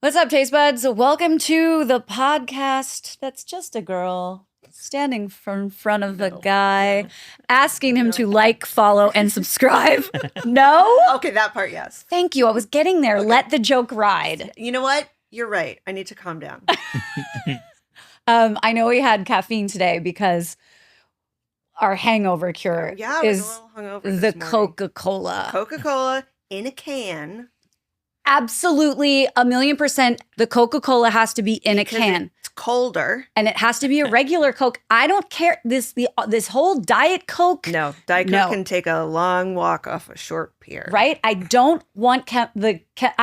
What's up, Taste Buds? Welcome to the podcast that's just a girl standing in front of a guy, asking him to like, follow, and subscribe. No? Okay, that part, yes. Thank you. I was getting there. Okay. Let the joke ride. You know what? You're right. I need to calm down. I know we had caffeine today because our hangover cure is the Coca-Cola. Coca-Cola in a can. Absolutely, 1,000,000%. The Coca-Cola has to be in a can. It's colder. And it has to be a regular Coke. I don't care. This whole Diet Coke. No, Diet Coke can take a long walk off a short pier. Right? I don't want I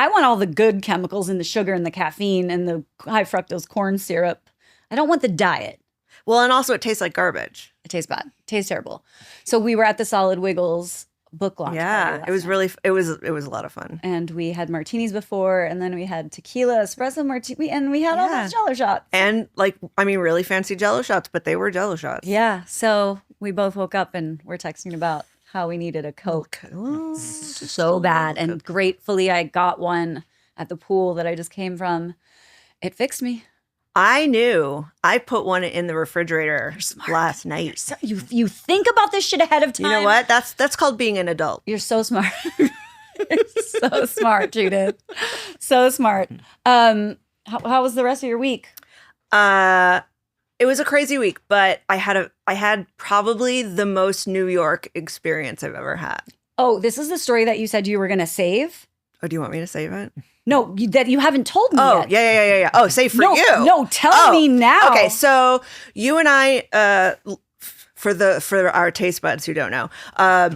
want all the good chemicals in the sugar and the caffeine and the high fructose corn syrup. I don't want the diet. Well, and also it tastes like garbage. It tastes bad. It tastes terrible. So we were at the Solid Wiggles book launch. Yeah, it was a lot of fun. And we had martinis before, and then we had tequila, espresso martini, and we had all those Jello shots. And really fancy Jello shots, but they were Jello shots. Yeah, so we both woke up and we're texting about how we needed a Coke so bad. And gratefully, I got one at the pool that I just came from. It fixed me. I knew. I put one in the refrigerator last night. You think about this shit ahead of time. You know what? That's called being an adult. You're so smart. You're so smart, Judith. So smart. How was the rest of your week? It was a crazy week, but I had probably the most New York experience I've ever had. Oh, this is the story that you said you were going to save? Oh, do you want me to save it? No, that you haven't told me yet. Yeah. Oh, save for you. No, tell me now. Okay, so you and I, for our taste buds who don't know,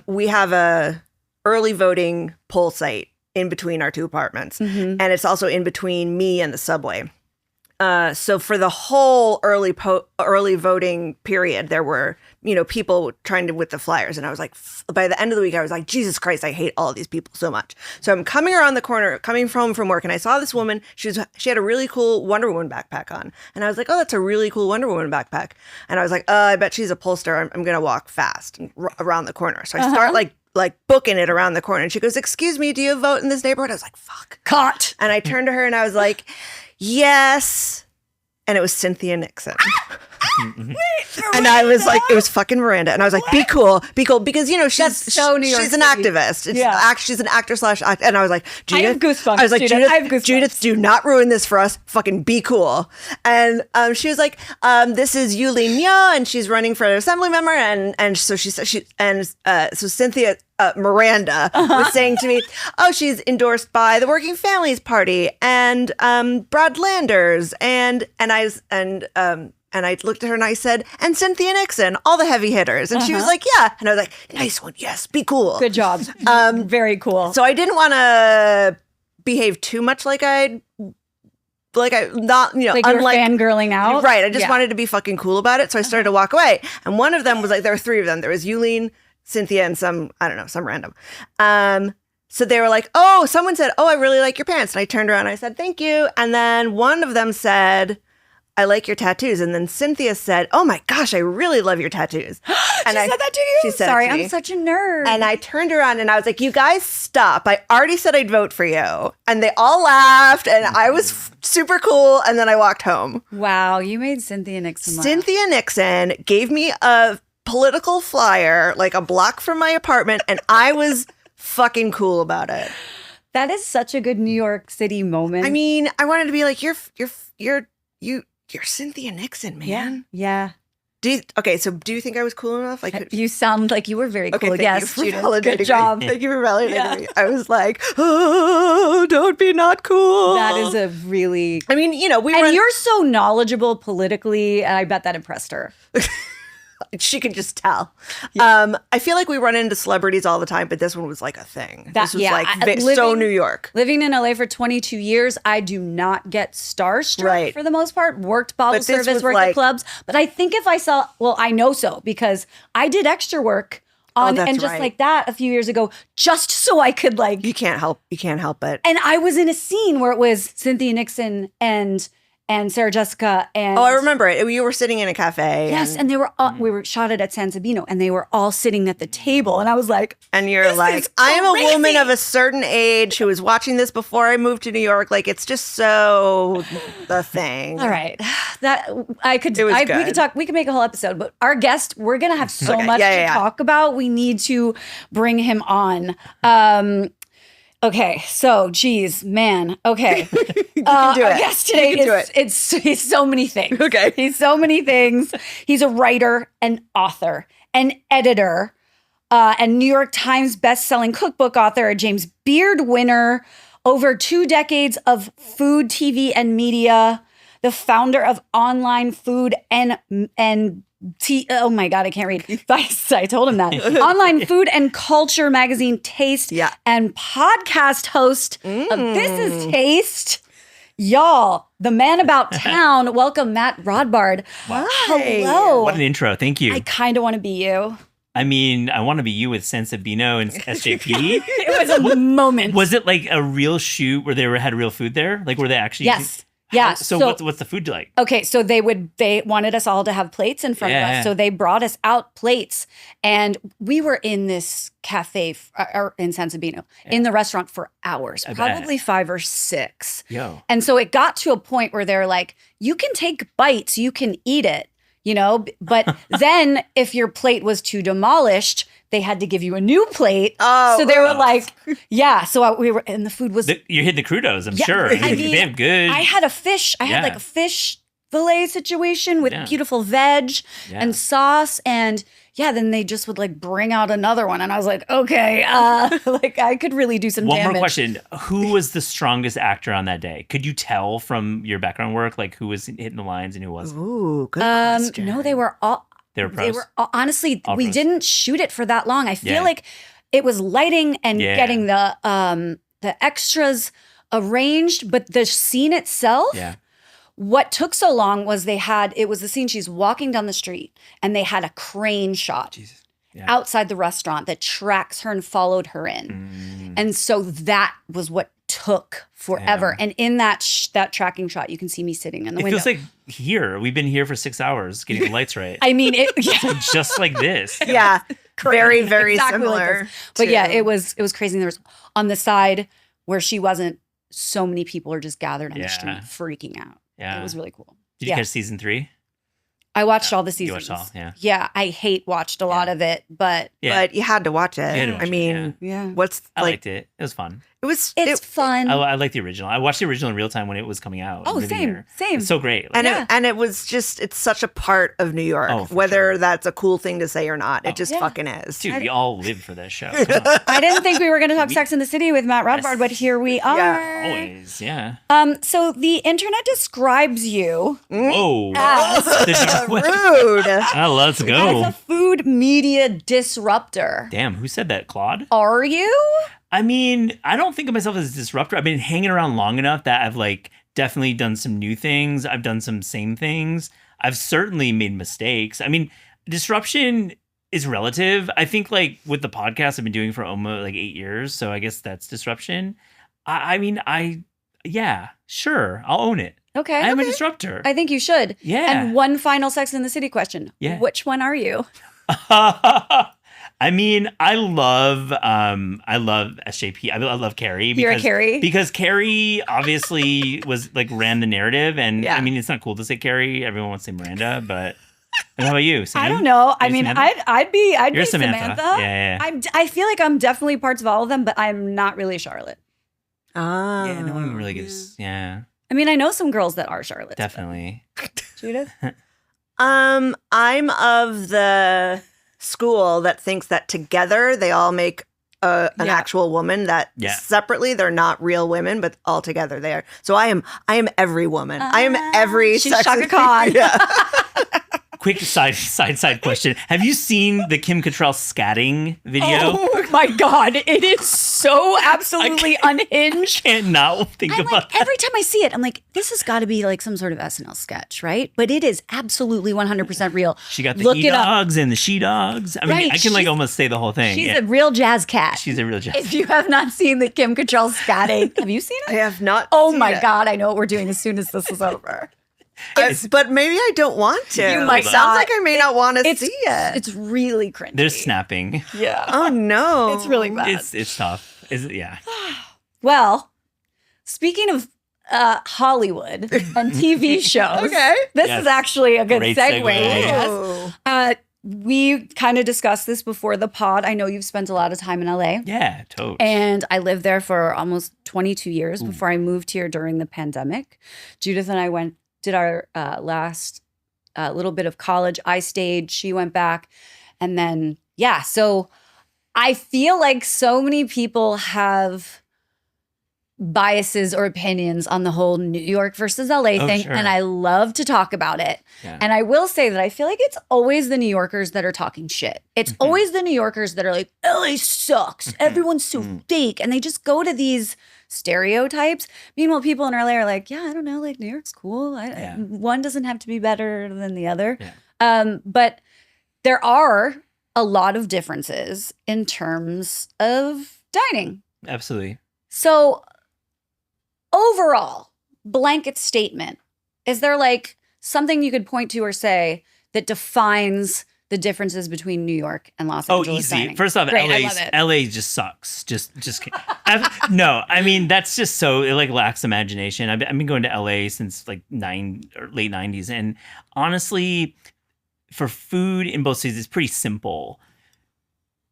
we have a early voting poll site in between our two apartments, and it's also in between me and the subway. So for the whole early voting period, there were, people trying to with the flyers. And I was like, by the end of the week, I was like, Jesus Christ, I hate all of these people so much. So I'm coming around the corner, coming home from work, and I saw this woman. She had a really cool Wonder Woman backpack on. And I was like, oh, that's a really cool Wonder Woman backpack. And I was like, I bet she's a pollster. I'm going to walk fast around the corner. So I start like booking it around the corner. And she goes, excuse me, do you vote in this neighborhood? I was like, fuck. Caught. And I turned to her and I was like, yes. And it was Cynthia Nixon. Wait, and I was like, it was fucking Miranda. And I was like, be cool. Because, she's so New York she's an City. Activist. She's an actor / act. And I was like, Judith. I have goosebumps. I was like, Judith, I have goosebumps. Judith, do not ruin this for us. Fucking be cool. And she was like, this is Yulin Nya, and she's running for an assembly member. And so she said, so Cynthia Miranda was saying to me, oh, she's endorsed by the Working Families Party and Brad Landers and I looked at her and I said, and Cynthia Nixon, all the heavy hitters. And she was like, yeah. And I was like, nice one. Yes, be cool. Good job. Very cool. So I didn't want to behave too much like I like you were fangirling out. Right. I just wanted to be fucking cool about it. So I started to walk away. And one of them was like, there were three of them. There was Yulin, Cynthia, and some random. So they were like, oh, someone said, oh, I really like your pants. And I turned around and I said, thank you. And then one of them said, I like your tattoos. And then Cynthia said, oh my gosh, I really love your tattoos. And I said that to you? She said Sorry, it to me. I'm such a nerd. And I turned around and I was like, you guys stop. I already said I'd vote for you. And they all laughed and I was super cool. And then I walked home. Wow, you made Cynthia Nixon laugh. Cynthia Nixon gave me a political flyer, like a block from my apartment. And I was fucking cool about it. That is such a good New York City moment. I mean, I wanted to be like, you're Cynthia Nixon, man. Yeah. Do you think I was cool enough? You sound like you were very cool. Okay, Yes, Judith. Good job. Thank you for validating me. I was like, oh, don't be not cool. That is a really... I mean, you're so knowledgeable politically, and I bet that impressed her. She could just tell. Yeah. I feel like we run into celebrities all the time, but this one was like a thing. This was so New York. Living in LA for 22 years, I do not get starstruck for the most part. Worked bottle service, worked at clubs. But I think if I saw, I know so because I did extra work on like that a few years ago, just so I could You can't help it. And I was in a scene where it was Cynthia Nixon and and Sarah Jessica and I remember it. You were sitting in a cafe. Yes, and they were all, we were shot at San Sabino, and they were all sitting at the table, and I was like, and you're like, I am a woman of a certain age who was watching this before I moved to New York. Like, it's just so the thing. All right, that we could talk. We could make a whole episode, but our guest, we're gonna have so much to talk about. We need to bring him on. Okay, so, geez, man. Okay. You can do it. Our guest today he's so many things. Okay. He's so many things. He's a writer, an author, an editor, and New York Times bestselling cookbook author, a James Beard winner, over 2 decades of food, TV, and media, the founder of online food and oh my God, I can't read. I told him that. Online food and culture magazine Taste and podcast host of This Is Taste. Y'all, the man about town. Welcome, Matt Rodbard. Wow. Hello. What an intro. Thank you. I kind of want to be you. I mean, I want to be you with San Sabino and SJP. It was a moment. Was it like a real shoot where they had real food there? Like, were they actually? Yes. Yeah. So what's the food like? Okay, so they wanted us all to have plates in front of us. So they brought us out plates, and we were in this cafe in San Sabino in the restaurant for hours, probably 5 or 6. Yo. And so it got to a point where they're like, you can take bites, you can eat it, but then if your plate was too demolished, they had to give you a new plate. Oh, so they were like, so we were, and the food was. You hit the crudos, I'm sure. I mean, they have good. I had a fish. I had like a fish fillet situation with beautiful veg and sauce. And then they just would like bring out another one. And I was like, okay, like I could really do some damage. One more question. Who was the strongest actor on that day? Could you tell from your background work, like who was hitting the lines and who wasn't? Ooh, good question. No, they were all. They were pros? They were honestly, we didn't shoot it for that long. I feel like it was lighting and getting the extras arranged, but the scene itself, what took so long was it was the scene she's walking down the street and they had a crane shot outside the restaurant that tracks her and followed her in. And so that was what took forever. And in that tracking shot, you can see me sitting in the window. It feels like here. We've been here for 6 hours getting the lights right. I mean, just like this. Yeah. Very, very exactly similar. Like but it was crazy. And there was on the side where she wasn't, so many people are just gathered on the street freaking out. Yeah. It was really cool. Did you catch season 3? I watched all the seasons. You watched all, Yeah, I watched a lot of it, but you had to watch it. I mean, what's I liked it. It was fun. It's fun. I like the original. I watched the original in real time when it was coming out. Oh, same. It's so great. Like, and it was just, it's such a part of New York, whether that's a cool thing to say or not. It just fucking is. Dude, we all live for that show. I didn't think we were going to talk Sex in the City with Matt Rodbard, but here we are. Yeah. Always, yeah. So the internet describes you. Whoa. Rude. Let's go. As a food media disruptor. Damn, who said that? Claude? Are you? I mean, I don't think of myself as a disruptor. I've been hanging around long enough that I've like definitely done some new things. I've done some same things. I've certainly made mistakes. I mean, disruption is relative. I think like with the podcast I've been doing for almost like 8 years. So I guess that's disruption. Sure. I'll own it. Okay. I'm a disruptor. I think you should. Yeah. And one final Sex in the City question. Yeah. Which one are you? I mean, I love SJP. I love Carrie. You're a Carrie? Because Carrie obviously ran the narrative. And I mean, it's not cool to say Carrie. Everyone wants to say Miranda, but how about you, Sam? I don't know. I mean, Samantha? I'd be Samantha. Yeah. I feel like I'm definitely parts of all of them, but I'm not really Charlotte. Yeah, no one really gives. Yeah. I mean, I know some girls that are Charlotte. Definitely. Judith? I'm of the school that thinks that together they all make an actual woman, that separately they're not real women, but all together they are. So I am every woman. I am every she's Shaka Khan. quick side question. Have you seen the Kim Cattrall scatting video? Oh my God. It is so absolutely unhinged. I cannot think about that. Every time I see it, I'm like, this has got to be like some sort of SNL sketch, right? But it is absolutely 100% real. She got the he-dogs and the she-dogs. I mean, I can like almost say the whole thing. She's a real jazz cat. She's a real jazz cat. If you have not seen the Kim Cattrall scatting, have you seen it? I have not Oh seen my it. God. I know what we're doing as soon as this is over. But maybe I don't want to. You might Sounds not. like I may not want to see it. It's really cringy. They're snapping. Yeah. Oh no. It's really bad. It's tough. Yeah. Well, speaking of Hollywood and TV shows, this is actually a good Great segue, segue. I guess. We kind of discussed this before the pod. I know you've spent a lot of time in LA. Yeah, totally. And I lived there for almost 22 years before I moved here during the pandemic. Judith and I did our last little bit of college. I stayed, she went back. And then, so I feel like so many people have biases or opinions on the whole New York versus LA thing. Sure. And I love to talk about it. Yeah. And I will say that I feel like it's always the New Yorkers that are talking shit. It's always the New Yorkers that are like, LA sucks. Everyone's so fake. And they just go to these stereotypes. Meanwhile, people in LA are like, yeah, I don't know, like New York's cool. One doesn't have to be better than the other. Yeah. But there are a lot of differences in terms of dining. Absolutely. So overall, blanket statement, is there like something you could point to or say that defines the differences between New York and Los Angeles? Easy. Dining? First off, Great, I love it. LA just sucks. Just kidding. No, I mean that's just so it like lacks imagination. I've been going to LA since like late 90s, and honestly, for food in both cities, it's pretty simple.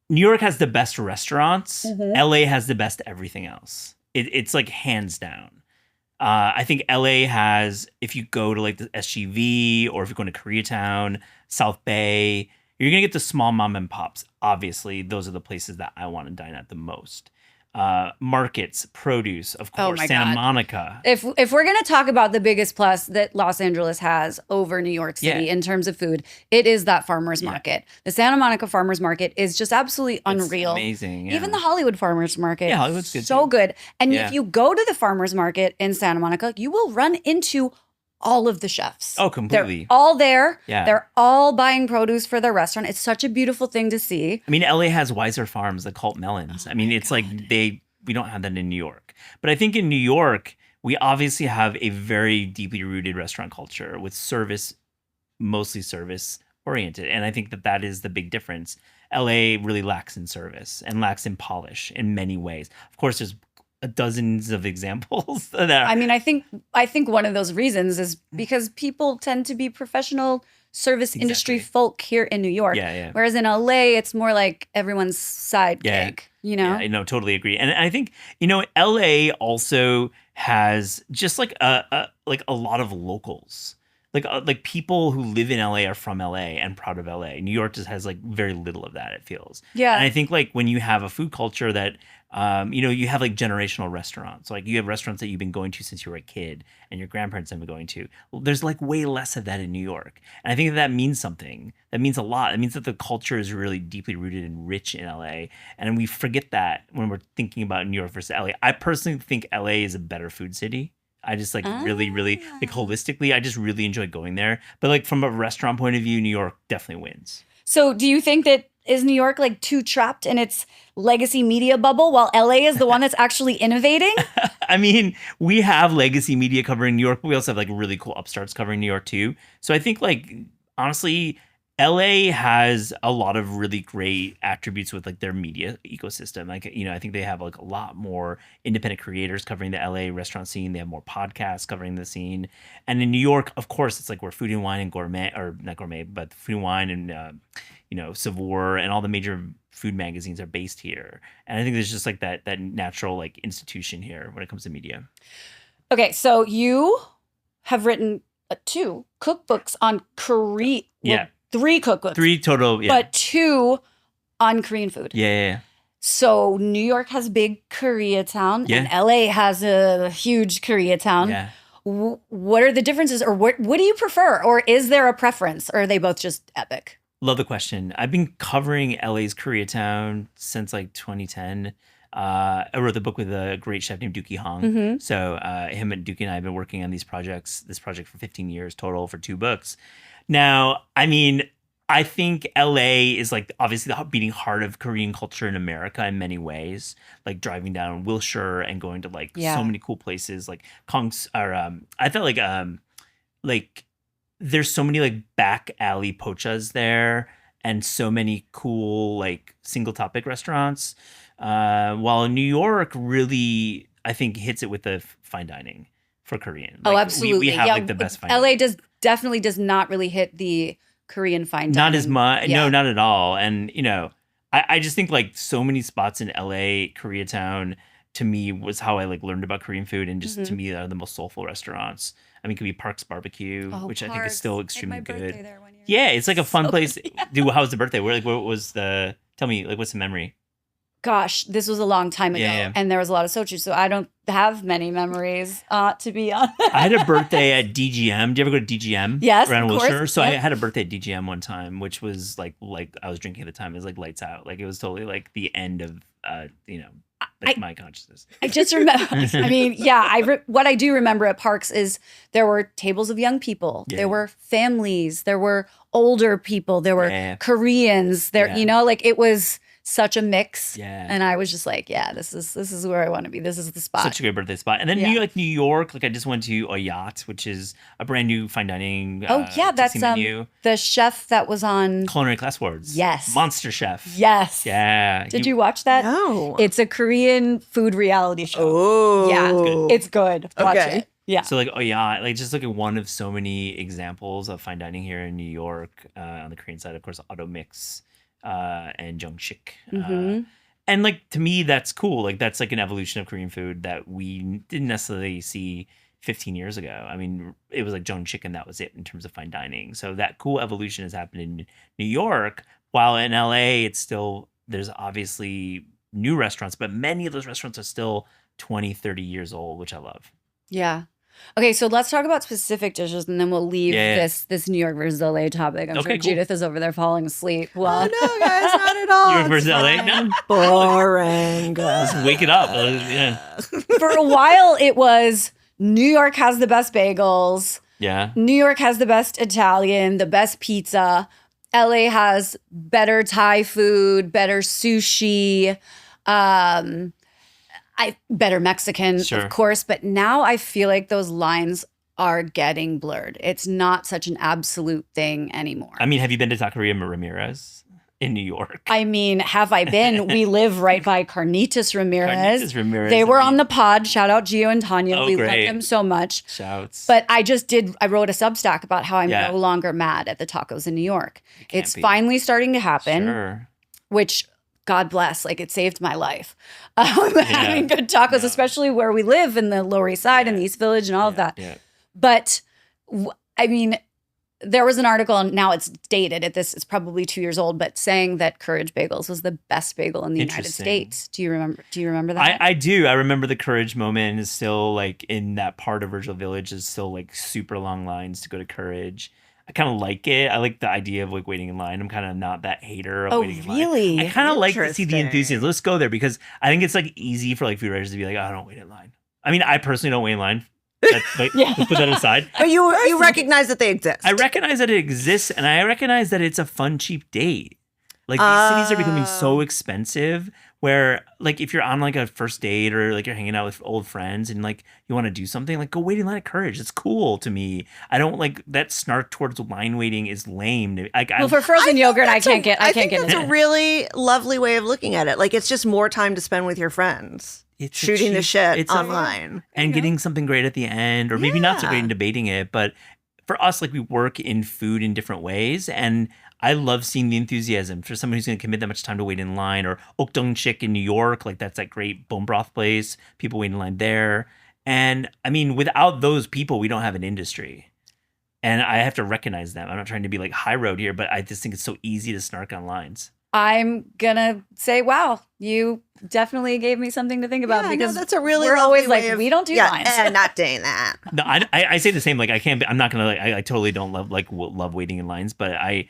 New York has the best restaurants. LA has the best everything else. It's like hands down. I think LA has, if you go to like the SGV or if you're going to Koreatown, South Bay, you're going to get the small mom and pops. Obviously, those are the places that I want to dine at the most. Markets, produce, of course, Santa Monica. If we're going to talk about the biggest plus that Los Angeles has over New York City in terms of food, it is that farmer's market. The Santa Monica farmer's market is just absolutely unreal. It's amazing. Yeah. Even the Hollywood farmer's market. Yeah, Hollywood's good so too. good. And if you go to the farmer's market in Santa Monica, you will run into all of the chefs. Oh, completely. They're all there. Yeah. They're all buying produce for their restaurant. It's such a beautiful thing to see. I mean, LA has Weiser Farms, the cult melons. I mean, it's like we don't have that in New York. But I think in New York, we obviously have a very deeply rooted restaurant culture with service, mostly service oriented. And I think that is the big difference. LA really lacks in service and lacks in polish in many ways. Of course, there's dozens of examples that are. I mean, I think one of those reasons is because people tend to be professional service industry folk here in New York. Whereas in LA, it's more like everyone's side gig, you know? Yeah, no, totally agree. And I think, LA also has just like a lot of locals. Like people who live in LA are from LA and proud of LA. New York just has like very little of that, it feels. Yeah. And I think like when you have a food culture that, you have like generational restaurants. Like you have restaurants that you've been going to since you were a kid and your grandparents have been going to. Well, there's like way less of that in New York. And I think that means something. That means a lot. It means that the culture is really deeply rooted and rich in LA. And we forget that when we're thinking about New York versus LA. I personally think LA is a better food city. I just like really, like holistically, I just really enjoy going there. But like from a restaurant point of view, New York definitely wins. So do you think that is New York like too trapped in its legacy media bubble while LA is the one that's actually innovating? I mean, we have legacy media covering New York, but we also have like really cool upstarts covering New York too. So I think like, honestly, LA has a lot of really great attributes with like their media ecosystem. Like, I think they have like a lot more independent creators covering the LA restaurant scene. They have more podcasts covering the scene. And in New York, of course, it's like where Food and Wine and Gourmet, or not Gourmet, but Food and Wine and, Saveur and all the major food magazines are based here. And I think there's just like that natural like institution here when it comes to media. Okay, so you have written 2 cookbooks on Korea. Well, 3 cookbooks. 3 total, but 2 on Korean food. Yeah. So New York has big Koreatown and LA has a huge Koreatown. Yeah. what are the differences, or what do you prefer, or is there a preference, or are they both just epic? Love the question. I've been covering LA's Koreatown since like 2010. I wrote the book with a great chef named Dookie Hong. So him and Dookie and I have been working on this project for 15 years total for 2 books. Now, I mean, I think LA is like obviously the beating heart of Korean culture in America in many ways, like driving down Wilshire and going to like so many cool places like Kong's, or I felt like there's so many like back alley pochas there and so many cool like single topic restaurants. While New York really, I think, hits it with the fine dining for Korean. Like, absolutely. We have like the best fine LA dining. definitely does not really hit the Korean fine dining. Not as much. Yeah. No, not at all. And, you know, I just think like so many spots in LA, Koreatown, to me was how I like learned about Korean food, and just to me are the most soulful restaurants. I mean, it could be Park's Barbecue, which I think is still extremely good. There one year. Yeah, it's like a fun place. Dude, how was the birthday? What was the? Tell me, like, what's the memory? Gosh, this was a long time ago, and there was a lot of soju, so I don't have many memories, to be honest. I had a birthday at DGM. Do you ever go to DGM? Yes, around of Wilshire. course. So I had a birthday at DGM one time, which was like I was drinking at the time. It was like lights out. Like it was totally like the end of my consciousness. I just remember. I mean, what I do remember at Parks is there were tables of young people. Yeah. There were families. There were older people. There were Koreans. There, like it was such a mix. Yeah. And I was just like, this is where I want to be. This is the spot. Such a great birthday spot. And then New York, like I just went to Oyat, which is a brand new fine dining that's menu. The chef that was on Culinary Class Awards. Yes. Monster Chef. Yes. Yeah. Did you watch that? No. It's a Korean food reality show. Oh. Yeah. It's good. Watch it. Yeah. So like like just look at one of so many examples of fine dining here in New York. On the Korean side, of course, Auto Mix. And Georgesnyc. And like to me that's cool. Like that's like an evolution of Korean food that we didn't necessarily see 15 years ago. I mean, it was like Georgesnyc and that was it in terms of fine dining. So that cool evolution has happened in New York, while in LA there's obviously new restaurants, but many of those restaurants are still 20, 30 years old, which I love. Yeah. Okay, so let's talk about specific dishes, and then we'll leave this New York versus LA topic. I'm sure Judith is over there falling asleep. Well, no, guys, not at all. New York versus LA? No. Boring. Let's wake it up. For a while, it was New York has the best bagels. Yeah. New York has the best Italian, the best pizza. LA has better Thai food, better sushi. Better Mexican, of course, but now I feel like those lines are getting blurred. It's not such an absolute thing anymore. I mean, have you been to Taqueria Ramirez in New York? I mean, have I been? We live right by Carnitas Ramirez. Carnitas Ramirez. They were on the pod. Shout out Gio and Tanya. Oh, we great. love them so much. Shouts. But I wrote a Substack about how I'm no longer mad at the tacos in New York. It's finally starting to happen, which God bless, like it saved my life. Having good tacos, especially where we live in the Lower East Side and the East Village and all of that. Yeah. But I mean, there was an article, and now it's dated. It's probably 2 years old, but saying that Courage Bagels was the best bagel in the United States. Do you remember that? I do. I remember the Courage moment is still like in that part of Virgil Village is still like super long lines to go to Courage. I kind of like it. I like the idea of like waiting in line. I'm kind of not that hater of waiting in line. Really? I kind of like to see the enthusiasm. Let's go there because I think it's like easy for like food writers to be like, oh, don't wait in line. I mean, I personally don't wait in line. Let's put that aside. But you recognize that they exist. I recognize that it exists, and I recognize that it's a fun, cheap date. Like these cities are becoming so expensive where like if you're on like a first date or like you're hanging out with old friends and like you want to do something, like go wait in line at Courage. It's cool to me. I don't like that snark towards line waiting is lame. Well, for frozen yogurt, I can't get I think that's a really lovely way of looking at it. Like it's just more time to spend with your friends. It's shooting the shit online. And getting something great at the end, or maybe not so great and debating it. But for us, like we work in food in different ways, and I love seeing the enthusiasm for someone who's going to commit that much time to wait in line. Or Okdongchik in New York, like that's that great bone broth place. People wait in line there. And I mean, without those people, we don't have an industry. And I have to recognize them. I'm not trying to be like high road here, but I just think it's so easy to snark on lines. I'm gonna say, wow, you definitely gave me something to think about because that's a really we're always lovely like, we don't do lines. Not doing that. No, I say the same. Like, I'm not gonna I totally don't love waiting in lines, but I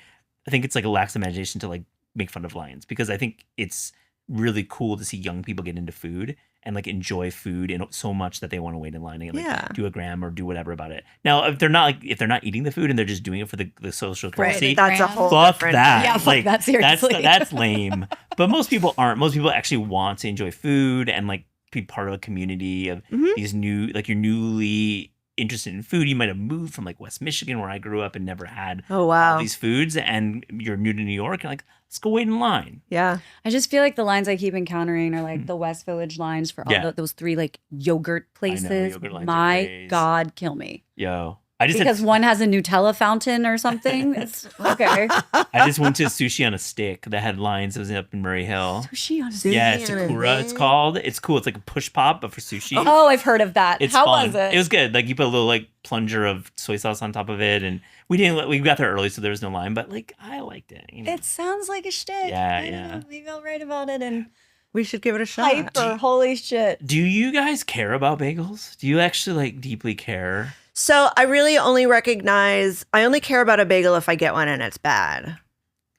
think it's like a lax imagination to like make fun of lines because I think it's really cool to see young people get into food and like enjoy food and so much that they want to wait in line and like do a gram or do whatever about it. Now, if they're not eating the food and they're just doing it for the social currency, that's a whole fuck different. that. Yeah, fuck that, seriously. That's lame. But most people aren't. Most people actually want to enjoy food and like be part of a community of these new, like you're newly interested in food. You might have moved from like West Michigan where I grew up and never had all these foods, and you're new to New York and like, let's go wait in line. Yeah. I just feel like the lines I keep encountering are like the West Village lines for all those 3 like yogurt places. I know, yogurt lines are My crazy. God, kill me. Yo. Because one has a Nutella fountain or something. It's okay. I just went to Sushi on a Stick that had lines. It was up in Murray Hill. Sushi on a Stick. Yeah, Sakura it's called. It's cool. It's like a push pop, but for sushi. Oh, I've heard of that. It's How fun. was it? It was good. Like you put a little like plunger of soy sauce on top of it, and we got there early, so there was no line. But like I liked it. You know? It sounds like a shtick. Yeah, I don't know. Maybe I'll write about it and We should give it a shot. hyper. Holy shit. Do you guys care about bagels? Do you actually like deeply care? So I really only care about a bagel if I get one and it's bad.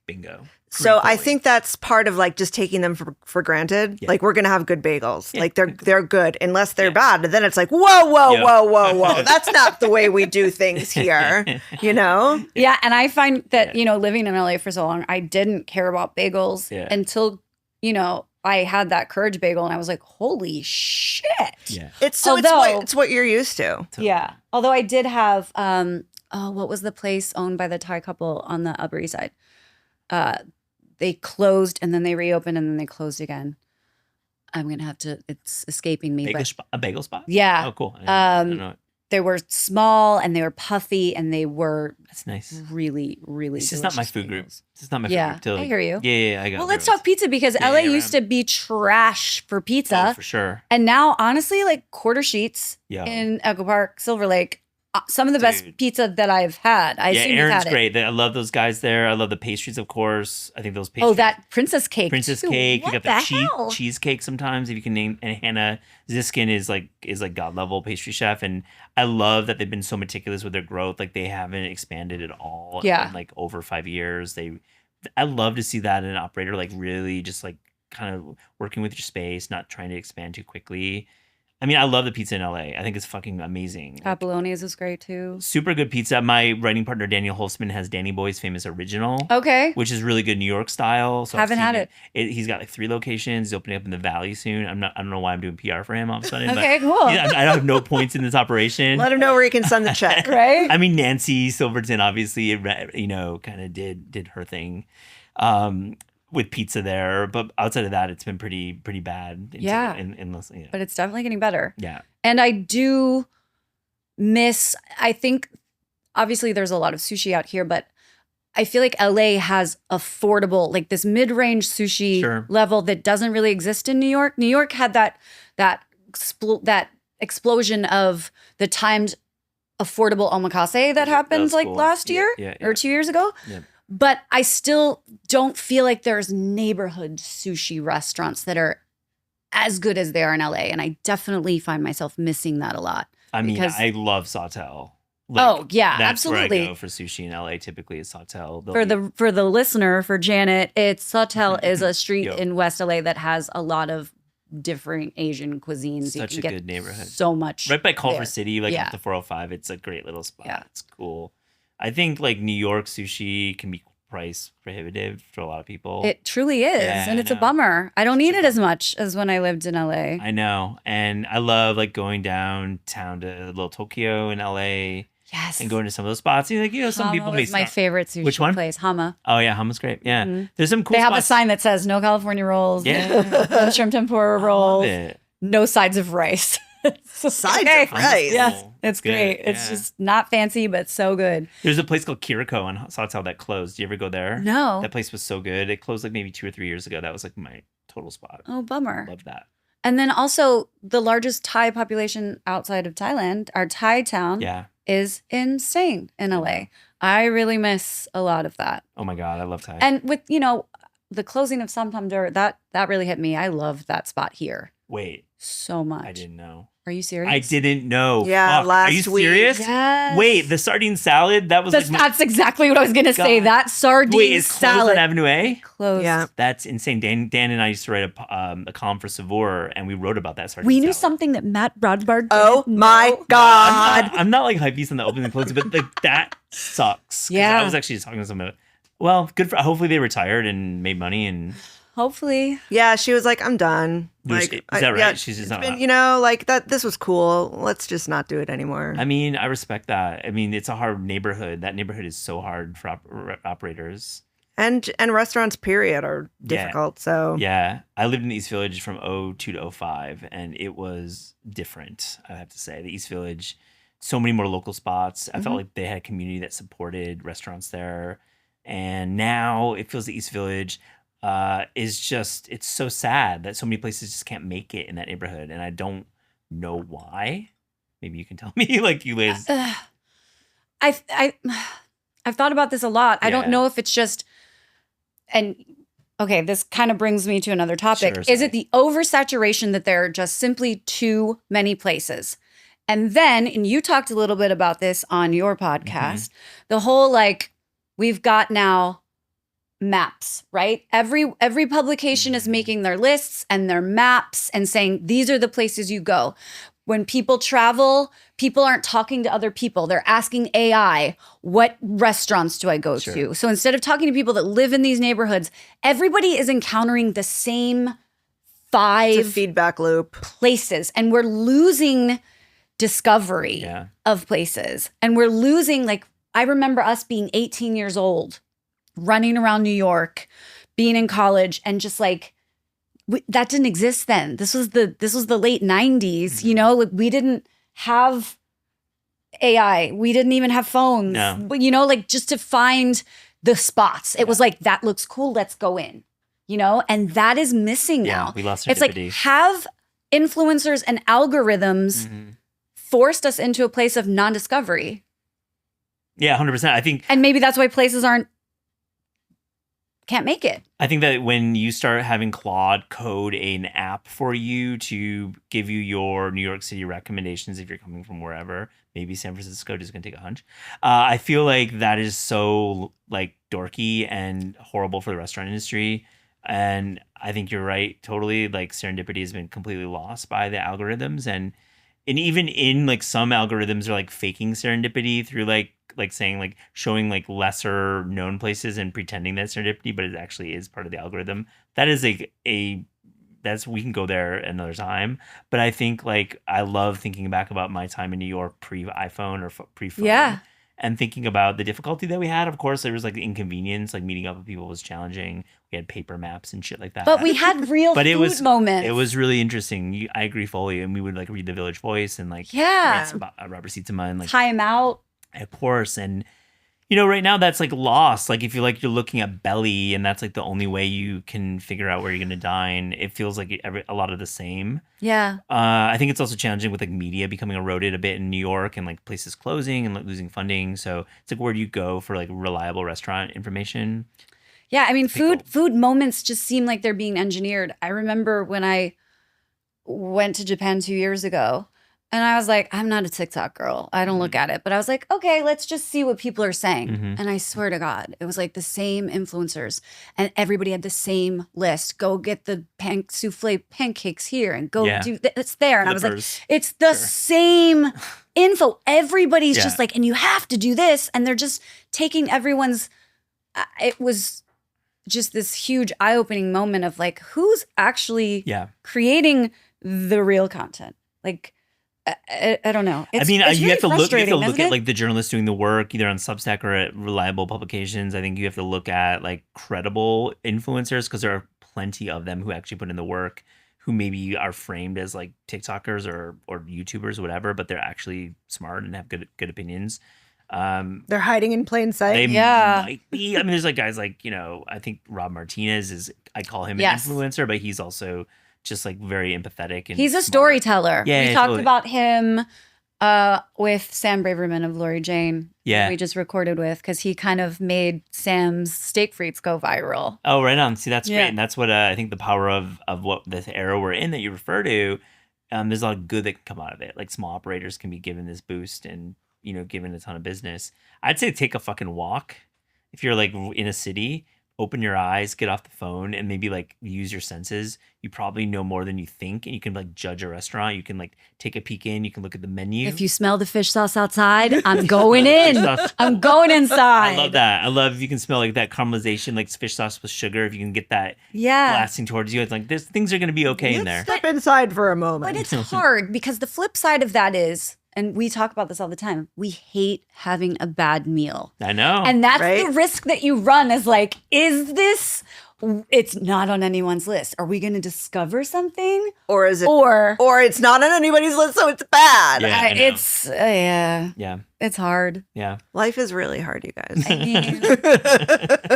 Bingo. So I think that's part of like just taking them for granted. Yeah. Like we're gonna have good bagels. Yeah. Like they're good unless they're bad. And then it's like whoa. That's not the way we do things here. You know? Yeah, and I find that, living in LA for so long, I didn't care about bagels until, I had that Courage bagel and I was like, holy shit. Yeah. It's what you're used to. Totally. Yeah. Although I did have what was the place owned by the Thai couple on the Upper East Side? They closed and then they reopened and then they closed again. I'm gonna have to. It's escaping me. A bagel spot? Yeah. Oh, cool. I don't know. They were small and they were puffy and they were That's nice. really, really. It's just not my food group. It's just not my food group. Till, I hear you. Yeah. I got. Well, let's talk pizza because LA used to be trash for pizza. Oh, for sure. And now, honestly, like Quarter Sheets Yeah. in Echo Park, Silver Lake, some of the best pizza that I've had. I assume you've Aaron's had great. I love those guys there. I love the pastries, of course. I think those pastries. Oh, that princess cake. Princess too. cake. What You got the hell? cheesecake sometimes, if you can name. And Hannah Ziskin is like god level pastry chef, and I love that they've been so meticulous with their growth. Like they haven't expanded at all. Yeah. In like over 5 years. I love to see that in an operator like really just like kind of working with your space, not trying to expand too quickly. I mean, I love the pizza in LA. I think it's fucking amazing. Apollonia's is great too. Super good pizza. My writing partner Daniel Holzman has Danny Boy's Famous Original. Okay. Which is really good New York style. So Haven't had it. He's got like 3 locations. He's opening up in the Valley soon. I don't know why I'm doing PR for him all of a sudden. Okay, but, cool. I have no points in this operation. Let him know where he can send the check. Right? I mean, Nancy Silverton obviously, kind of did her thing with pizza there, but outside of that, it's been pretty bad. But it's definitely getting better. Yeah. And I do miss, I think, obviously there's a lot of sushi out here, but I feel like LA has affordable, like this mid-range sushi level that doesn't really exist in New York. New York had that explosion of the timed affordable omakase that happened like cool. last year or 2 years ago. Yeah. But I still don't feel like there's neighborhood sushi restaurants that are as good as they are in LA. And I definitely find myself missing that a lot. I mean, I love Sawtell. That's absolutely. where I go for sushi in LA. Typically, is Sawtell. For the listener, for Janet, Sawtell is a street in West LA that has a lot of different Asian cuisines. Such a good neighborhood. So much right by Culver City, like yeah. off the 405. It's a great little spot. Yeah. It's cool. I think like New York sushi can be price prohibitive for a lot of people. It truly is, and it's a bummer. I don't eat it as much as when I lived in LA. I know, and I love like going downtown to Little Tokyo in LA. Yes, and going to some of those spots. Like some people may. My favorite sushi Which one? place, Hama. Oh yeah, Hama's great. Yeah, there's some cool. They have spots. a sign that says "No California rolls." Yeah, no shrimp tempura rolls. It. No sides of rice. Sides of rice. Yes, it's great. Yeah. It's just not fancy, but so good. There's a place called Kiriko on Sawtell that closed. Do you ever go there? No. That place was so good. It closed like maybe 2 or 3 years ago. That was like my total spot. Oh, bummer. Love that. And then also the largest Thai population outside of Thailand, our Thai town, is insane in LA. I really miss a lot of that. Oh my God, I love Thai. And with, the closing of Santander, that really hit me. I loved that spot here. Wait. So much. I didn't know. Are you serious? I didn't know. Yeah, Fuck. last Are you week. serious? Yes. Wait, the sardine salad? That was That's exactly what I was going to say. That sardine Wait, it's closed salad. on Avenue A? Closed. Yeah. That's insane. Dan and I used to write a column for Savour, and we wrote about that sardine We knew salad. something that Matt Rodbard Oh didn't my know. God. I'm not like hypebeast on the opening and closing, but like that sucks. 'Cause Yeah. I was actually just talking to someone. Well, good for. Hopefully they retired and made money. And Hopefully. Yeah, she was like, I'm done. is Like, that right? yeah, She's just it's not. been, you know, like that. This was cool. Let's just not do it anymore. I mean, I respect that. I mean, it's a hard neighborhood. That neighborhood is so hard for operators. And restaurants, period, are difficult. So Yeah, I lived in the East Village from 02 to 05, and it was different, I have to say. The East Village, so many more local spots. I felt like they had a community that supported restaurants there. And now it feels the East Village is just, it's so sad that so many places just can't make it in that neighborhood. And I don't know why. Maybe you can tell me, like you Liz. I've thought about this a lot. I don't Yeah. know if it's just, and okay, this kind of brings me to another topic. Sure, Is sorry. it the oversaturation that there are just simply too many places? And then, and you talked a little bit about this on your podcast, the whole like, we've got now maps, right? Every publication is making their lists and their maps and saying, these are the places you go. When people travel, people aren't talking to other people. They're asking AI, what restaurants do I go to? So instead of talking to people that live in these neighborhoods, everybody is encountering the same it's a 5 feedback loop. places. And we're losing discovery of places. And we're losing, like, I remember us being 18 years old, running around New York, being in college, and just like, that didn't exist then. This was the late 90s, you know, like we didn't have AI. We didn't even have phones. No. But you know, like just to find the spots. It was like, that looks cool, let's go in. You know, and that is missing now. We lost It's like, serendipity. have influencers and algorithms forced us into a place of non-discovery? Yeah, 100%. I think And maybe that's why places can't make it. I think that when you start having Claude code an app for you to give you your New York City recommendations if you're coming from wherever, maybe San Francisco, just gonna take a hunch. I feel like that is so like dorky and horrible for the restaurant industry. And I think you're right, totally. Like serendipity has been completely lost by the algorithms, and even in like some algorithms are like faking serendipity through like saying like showing like lesser known places and pretending that's serendipity, but it actually is part of the algorithm. That is like that's, we can go there another time. But I think like I love thinking back about my time in New York pre-iPhone or pre-phone. Yeah. And thinking about the difficulty that we had. Of course, there was like the inconvenience, like meeting up with people was challenging. We had paper maps and shit like that. But we had real food moments. It was really interesting. I agree fully. And we would like read the Village Voice and like Yeah. Robert Sietzema and like Time out. Of course. And you know, right now that's like lost. Like if you're looking at belly and that's like the only way you can figure out where you're gonna dine, it feels like a lot of the same. Yeah. I think it's also challenging with like media becoming eroded a bit in New York and like places closing and like losing funding. So it's like, where do you go for like reliable restaurant information? Yeah, I mean, food moments just seem like they're being engineered. I remember when I went to Japan 2 years ago, and I was like, I'm not a TikTok girl. I don't look at it. But I was like, okay, let's just see what people are saying. And I swear to God, it was like the same influencers. And everybody had the same list. Go get the souffle pancakes here and go do it's there. And I was like, it's the same info. Everybody's just like, and you have to do this. And they're just taking everyone's, it was just this huge eye-opening moment of like, who's actually creating the real content? Like, I don't know. It's you really have to look frustrating, at like the journalists doing the work either on Substack or at reliable publications. I think you have to look at like credible influencers, because there are plenty of them who actually put in the work, who maybe are framed as like TikTokers or YouTubers or whatever, but they're actually smart and have good opinions. They're hiding in plain sight. They might be. I mean, there's like guys like, you know, I think Rob Martinez is, I call him an influencer, but he's also just like very empathetic and he's a smart. storyteller. Yeah, we talked about him With Sam Braverman of Lori Jane. Yeah. We just recorded with, because he kind of made Sam's steak frites go viral. Oh, right on. See, that's great. And that's what I think the power of what this era we're in that you refer to, there's a lot of good that can come out of it. Like small operators can be given this boost and, given a ton of business. I'd say take a fucking walk. If you're like in a city, open your eyes, get off the phone, and maybe like use your senses. You probably know more than you think, and you can like judge a restaurant. You can like take a peek in. You can look at the menu. If you smell the fish sauce outside, I'm going in. I'm going inside. I love that. I love if you can smell like that caramelization, like fish sauce with sugar. If you can get that blasting towards you, it's like things are going to be okay in there. Step inside for a moment. But it's hard because the flip side of that is, and we talk about this all the time, we hate having a bad meal. I know. And that's the risk that you run, is like, is this, it's not on anyone's list. Are we going to discover something? Or is it, or it's not on anybody's list, so it's bad. Yeah, it's, yeah. It's hard. Yeah. Life is really hard, you guys. I mean,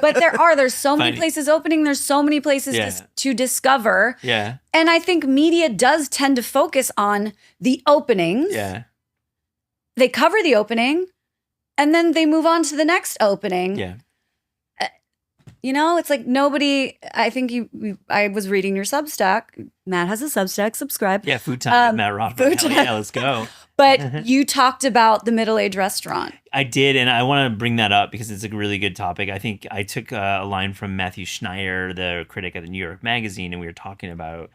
but there's so many places opening. There's so many places to discover. Yeah. And I think media does tend to focus on the openings. Yeah. They cover the opening, and then they move on to the next opening. Yeah. It's like nobody, I think I was reading your Substack. Matt has a Substack, subscribe. Yeah, Food Time with Matt Rodbard. Yeah, let's go. But you talked about the middle-aged restaurant. I did, and I want to bring that up because it's a really good topic. I think I took a line from Matthew Schneier, the critic at the New York Magazine, and we were talking about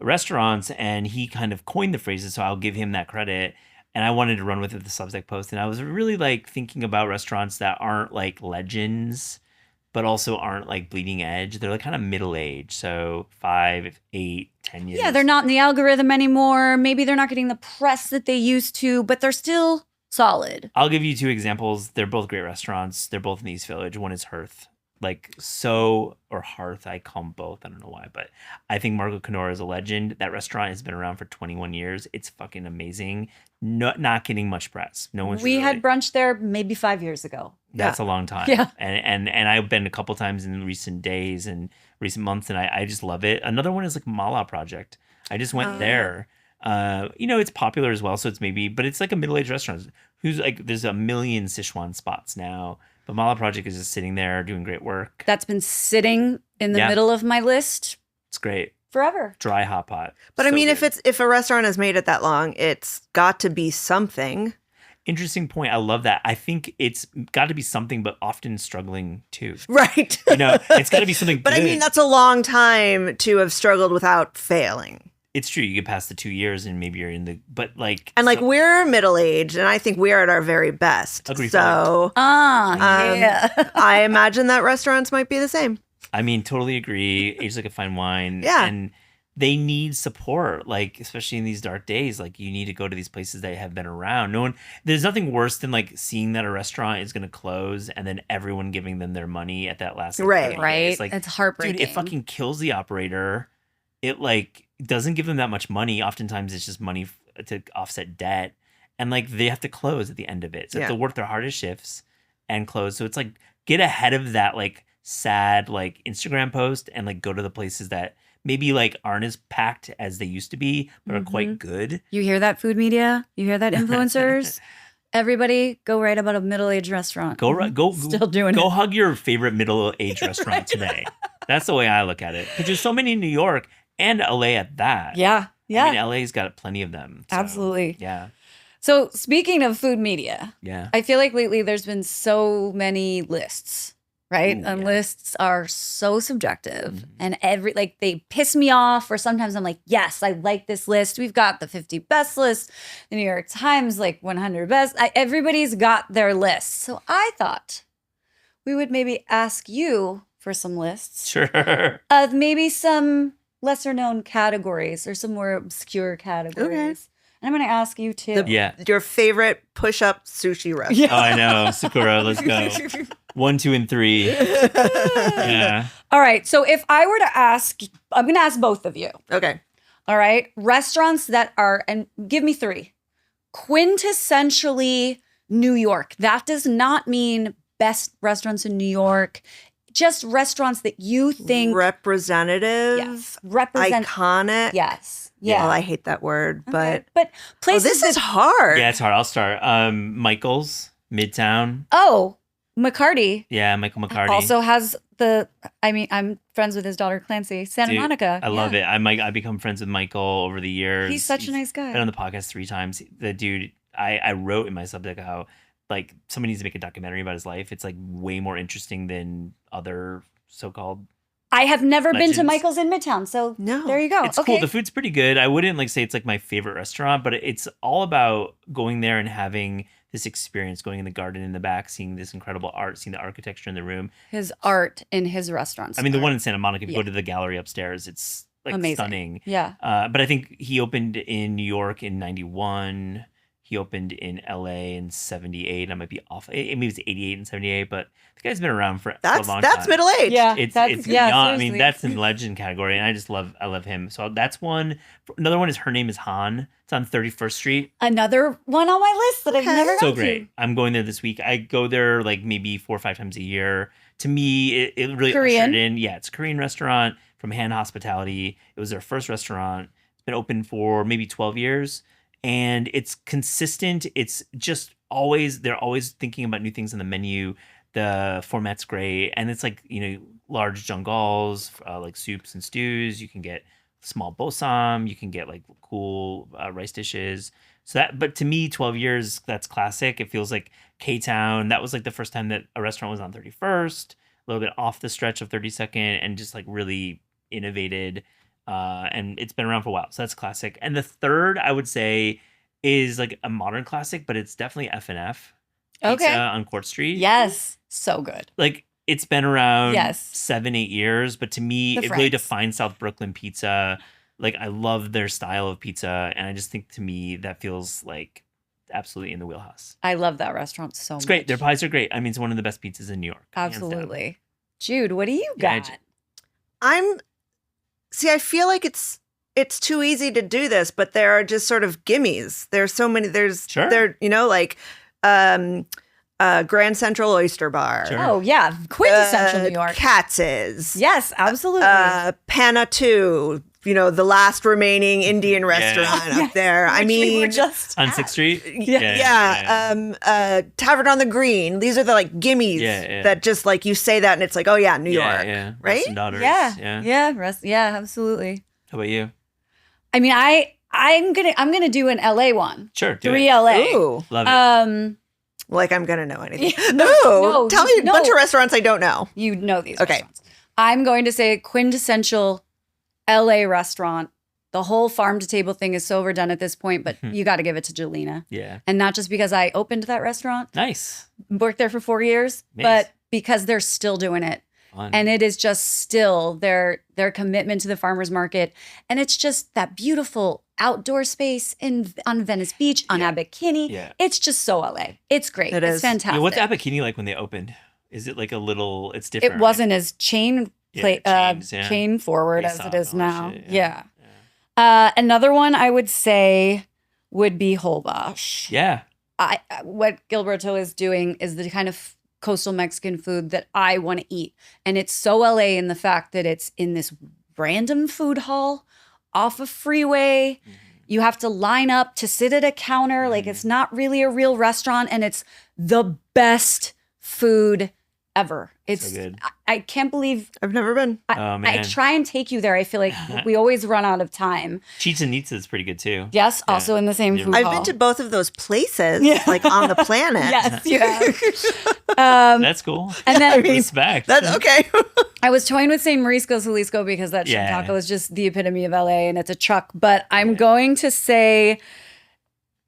restaurants, and he kind of coined the phrases, so I'll give him that credit. And I wanted to run with it, the Substack post. And I was really like thinking about restaurants that aren't like legends, but also aren't like bleeding edge. They're like kind of middle age. So 5, 8, 10 years. Yeah, they're not in the algorithm anymore. Maybe they're not getting the press that they used to, but they're still solid. I'll give you 2 examples. They're both great restaurants. They're both in the East Village. One is Hearth. Or Hearth, I call them both. I don't know why, but I think Marco Canora is a legend. That restaurant has been around for 21 years. It's fucking amazing. Not getting much press. No one's. We had brunch there maybe 5 years ago. That's a long time. Yeah. And I've been a couple times in recent days and recent months, and I just love it. Another one is like Mala Project. I just went there. It's popular as well, so it's but it's like a middle-aged restaurant. Who's like, there's a million Sichuan spots now. But Mala Project is just sitting there doing great work. That's been sitting in the middle of my list. It's great. Forever. Dry hot pot. But I mean, good. if a restaurant has made it that long, it's got to be something. Interesting point. I love that. I think it's got to be something, but often struggling too. Right. It's got to be something But good. I mean, that's a long time to have struggled without failing. It's true. You get past the 2 years and maybe you're in the, but like. And like we're middle-aged and I think we're at our very best. Agreed. So. Yeah. I imagine that restaurants might be the same. I mean, totally agree. Age like a fine wine. Yeah. And they need support, like, especially in these dark days. Like, you need to go to these places that have been around. There's nothing worse than like seeing that a restaurant is going to close and then everyone giving them their money at that last. Right. It's like, it's heartbreaking. Dude, it fucking kills the operator. It like doesn't give them that much money. Oftentimes it's just money to offset debt. And like they have to close at the end of it. So they have to work their hardest shifts and close. So it's like get ahead of that like sad like Instagram post and like go to the places that maybe like aren't as packed as they used to be, but are quite good. You hear that, food media? You hear that, influencers? Everybody go write about a middle-aged restaurant. Still doing it. Go hug your favorite middle-aged restaurant today. That's the way I look at it. Because there's so many in New York and LA at that. Yeah. I mean, LA's got plenty of them. So, absolutely. Yeah. So speaking of food media, I feel like lately there's been so many lists, right? Ooh, and lists are so subjective and they piss me off, or sometimes I'm like, yes, I like this list. We've got the 50 best list, the New York Times, like 100 best. Everybody's got their list. So I thought we would maybe ask you for some lists. Sure. Of maybe some lesser known categories or some more obscure categories. Okay. And I'm going to ask you too. Your favorite push-up sushi restaurant. Yeah. Oh, I know. Sakura, let's go. 1, 2, and 3. Yeah. All right. So if I were to ask, I'm going to ask both of you. Okay. All right. Restaurants that are, and give me 3. Quintessentially New York. That does not mean best restaurants in New York. Just restaurants that you think representative, yes, iconic. Yes. Yeah. Well, I hate that word, Okay. but places this is hard. Yeah, it's hard. I'll start. Michael's Midtown. Oh, McCarty. Yeah, Michael McCarty. Also has I'm friends with his daughter Clancy. Santa Dude, Monica. I love it. I become friends with Michael over the years. He's such a nice guy. Been on the podcast 3 times. The dude, I wrote in my subject how like somebody needs to make a documentary about his life. It's like way more interesting than other so-called. I have never legends. been to Michael's in Midtown, so No. there you go. It's okay. cool. The food's pretty good. I wouldn't like say it's like my favorite restaurant, but it's all about going there and having this experience, going in the garden in the back, seeing this incredible art, seeing the architecture in the room. His art in his restaurants. I mean, the one in Santa Monica, if you go to the gallery upstairs, it's like amazing. Stunning. Yeah. But I think he opened in New York in 91. He opened in LA in 78. I might be off. Maybe it was 88 and 78, but the guy's been around for a long time. That's middle age. Yeah. It's that's, beyond. I seriously. mean, that's in the legend category, and I love him. So that's one. Another one is Her Name Is Han. It's on 31st Street. Another one on my list that I've never So gone great. to. I'm going there this week. I go there like maybe 4 or 5 times a year. To me, it really Korean? ushered in. Yeah, it's a Korean restaurant from Han Hospitality. It was their first restaurant. It's been open for maybe 12 years. And it's consistent. It's just always, they're always thinking about new things on the menu. The format's great. And it's like, large jungals, like soups and stews. You can get small bosam. You can get like cool rice dishes. But to me, 12 years, that's classic. It feels like K-Town. That was like the first time that a restaurant was on 31st, a little bit off the stretch of 32nd, and just like really innovated. And it's been around for a while. So that's classic. And the third, I would say, is like a modern classic, but it's definitely F&F. Pizza on Court Street. Yes. So good. Like, it's been around Yes. 7-8 years, but to me, The it really Franks. defines South Brooklyn pizza. Like, I love their style of pizza, and I just think to me that feels like absolutely in the wheelhouse. I love that restaurant so much. It's great. Their pies are great. I mean, it's one of the best pizzas in New York. hands down. Absolutely. Jude, what do you Yeah, got? I feel like it's too easy to do this, but there are just sort of gimmies. There's so many. Sure. Like Grand Central Oyster Bar. Sure. Oh, yeah. Quintessential New York. Katz's. Yes, absolutely. Pana 2, the last remaining Indian restaurant up there. I Which we mean, were just On at. 6th Street? yeah. Tavern on the Green. These are the like gimmies that just like you say that and it's like, oh yeah, New York. Yeah. Right? Western Daughters. Yeah. Yeah, absolutely. How about you? I mean, I'm gonna do an LA one. Sure. Do 3 it. LA. Ooh. Love it. Like I'm gonna know anything. No, Tell me a no. bunch of restaurants I don't know. You know these Okay. restaurants. I'm going to say quintessential LA restaurant. The whole farm to table thing is so overdone at this point, but you got to give it to Jelena. Yeah. And not just because I opened that restaurant, Nice. worked there for 4 years, Nice. but because they're still doing it. Fun. And it is just still their commitment to the farmers market. And it's just that beautiful outdoor space on Venice Beach, on Abbot Kinney. Yeah. It's just so LA. It's great. It It's is. fantastic. Yeah, what's Abbot Kinney like when they opened? Is it like a little, it's different? It wasn't as chain forward Based as it on is all now. shit, Yeah. Another one I would say would be Holbox. Yeah. What Gilberto is doing is the kind of coastal Mexican food that I want to eat. And it's so LA in the fact that it's in this random food hall off a freeway. Mm-hmm. You have to line up to sit at a counter. Like it's not really a real restaurant and it's the best food ever. It's So good. I can't believe I've never been. Oh, I man. try and take you there. I feel like we always run out of time. Chichen Itza is pretty good too. Yes, Yeah. also in the same Yeah. food I've hall. been to both of those places, Yeah. like on the planet. Yes, you have. That's cool. And then Respect. That's okay. I was toying with saying Marisco Jalisco because that shrimp Yeah. taco is just the epitome of LA and it's a truck. But I'm going to say,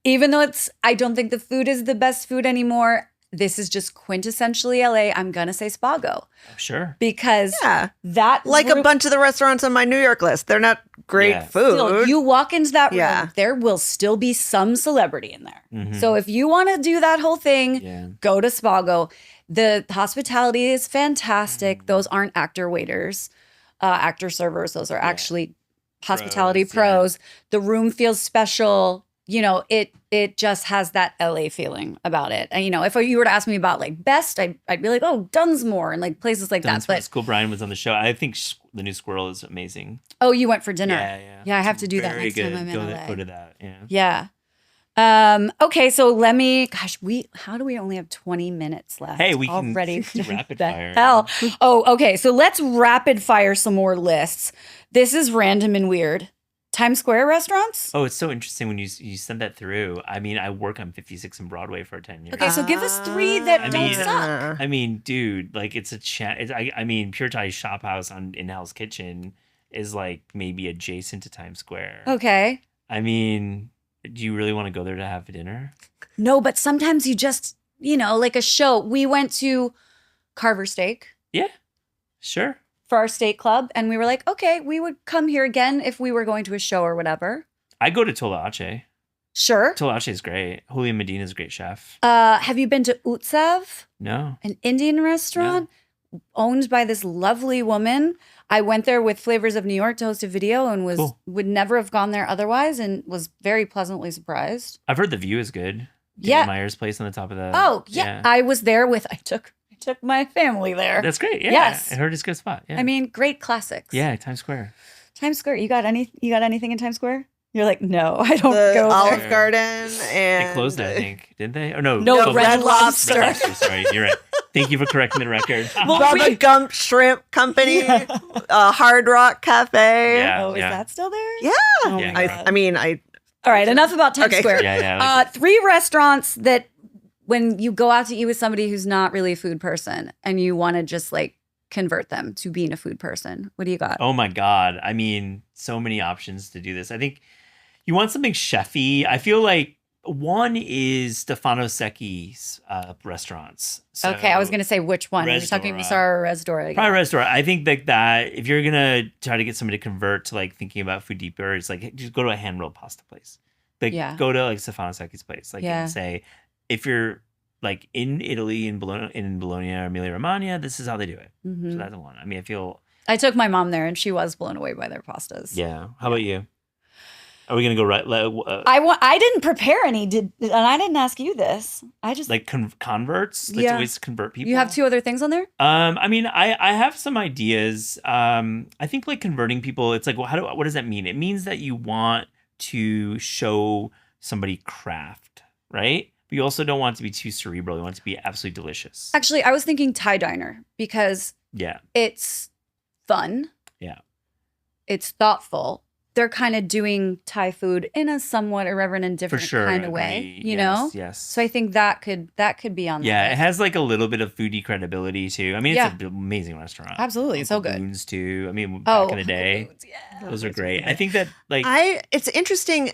even though I don't think the food is the best food anymore, this is just quintessentially LA. I'm going to say Spago Oh, sure. because Yeah. that Like a group- bunch of the restaurants on my New York list. They're not great Yeah. food. still, you walk into that room, Yeah. there will still be some celebrity in there. Mhm. So if you want to do that whole thing, Yeah. go to Spago. The hospitality is fantastic. Those aren't actor waiters, actor servers. Those are actually hospitality Pros, yeah. pros. The room feels special. it just has that LA feeling about it. And, if you were to ask me about like best, I'd be like, oh, Dunsmore and like places like that. But School Brian was on the show. I think the new Squirrel is amazing. Oh, you went for dinner? Yeah. I have to do that next time I'm in LA. Go to that. Yeah. Okay, so let me. Gosh, how do we only have 20 minutes left? Hey, we can already rapid fire. Hell. Oh, okay. So let's rapid fire some more lists. This is random and weird. Times Square restaurants? Oh, it's so interesting when you sent that through. I mean, I work on 56 and Broadway for 10 years. Okay, so give us 3 that don't suck. I mean, dude, like it's a I mean, Pure Thai Shop House in Hell's Kitchen is like maybe adjacent to Times Square. Okay. I mean, do you really want to go there to have dinner? No, but sometimes you just, like a show. We went to Carver Steak. Yeah, sure. For our steak club, and we were like, okay, we would come here again if we were going to a show or whatever. I go to Tolache. Sure. Tolache is great. Julian Medina is a great chef. Have you been to Utsav? No. An Indian restaurant owned by this lovely woman. I went there with Flavors of New York to host a video and would never have gone there otherwise and was very pleasantly surprised. I've heard the view is good. Yeah. Meyer's place on the top of the... Oh, yeah. I was there I took my family there. That's great. Yeah. Yes. I heard it's a good spot. Yeah. I mean, great classics. Yeah, Times Square. Times Square. You got anything in Times Square? You're like, no, I don't go there. Olive Garden and... They closed it, I think. Didn't they? Or no, Red Lobster. Red Lobster. Sorry, you're right. Thank you for correcting the record. Bubba Gump Shrimp Company, Hard Rock Cafe. Yeah, is that still there? Yeah. Oh yeah. All right, enough about Times Square. Yeah. 3 restaurants that when you go out to eat with somebody who's not really a food person and you want to just like convert them to being a food person, what do you got? Oh my God. I mean, so many options to do this. I think you want something chefy. I feel like one is Stefano Secchi's restaurants. So okay, I was going to say which one. Are you talking Massaro or Rezdora? Probably Rezdora. I think that if you're going to try to get somebody to convert to like thinking about food deeper, it's like just go to a hand-rolled pasta place. Like go to like Stefano Secchi's place. Like and say, if you're like in Italy, in Bologna or Emilia Romagna, this is how they do it. Mm-hmm. So that's the one. I mean, I took my mom there and she was blown away by their pastas. Yeah. How about you? Are we gonna go right? I didn't prepare any. And I didn't ask you this. I just like converts. Let's always convert people. You have 2 other things on there. I mean, I have some ideas. I think like converting people. It's like, well, what does that mean? It means that you want to show somebody craft, right? But you also don't want it to be too cerebral. You want it to be absolutely delicious. Actually, I was thinking Thai diner because it's fun. Yeah, it's thoughtful. They're kind of doing Thai food in a somewhat irreverent and different kind of way, you know? Yes. So I think that could be on there. Yeah, it has like a little bit of foodie credibility too. I mean, it's an amazing restaurant. Absolutely, so good. Balloons too. I mean, back in the day, those are great. I think that like it's interesting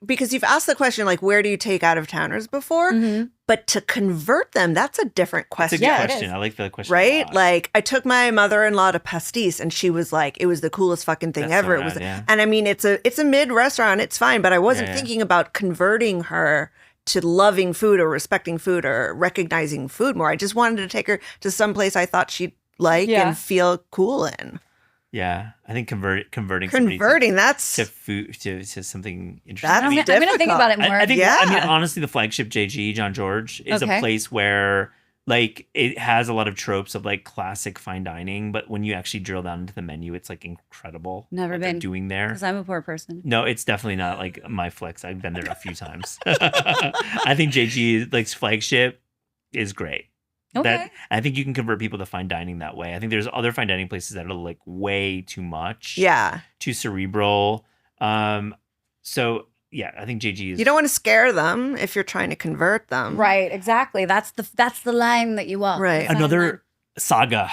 because you've asked the question like, where do you take out of towners before? Mm-hmm. But to convert them, that's a different question. It's a good question. I like the question. Right? Like I took my mother-in-law to Pastis and she was like, it was the coolest fucking thing ever. It was, and I mean, it's a mid restaurant. It's fine. But I wasn't thinking about converting her to loving food or respecting food or recognizing food more. I just wanted to take her to some place I thought she'd like and feel cool in. Yeah, I think converting that's to food to something interesting. That's I'm going to think about it more. I think. I mean, honestly, the flagship JG John George is a place where like it has a lot of tropes of like classic fine dining, but when you actually drill down into the menu, it's like incredible. Never been doing there because I'm a poor person. No, it's definitely not like my flex. I've been there a few times. I think JG like flagship is great. Okay. I think you can convert people to fine dining that way. I think there's other fine dining places that are like way too much. Yeah. Too cerebral. So yeah, I think JG is. You don't want to scare them if you're trying to convert them. Right. Exactly. That's the line that you want. Right. Another Saga.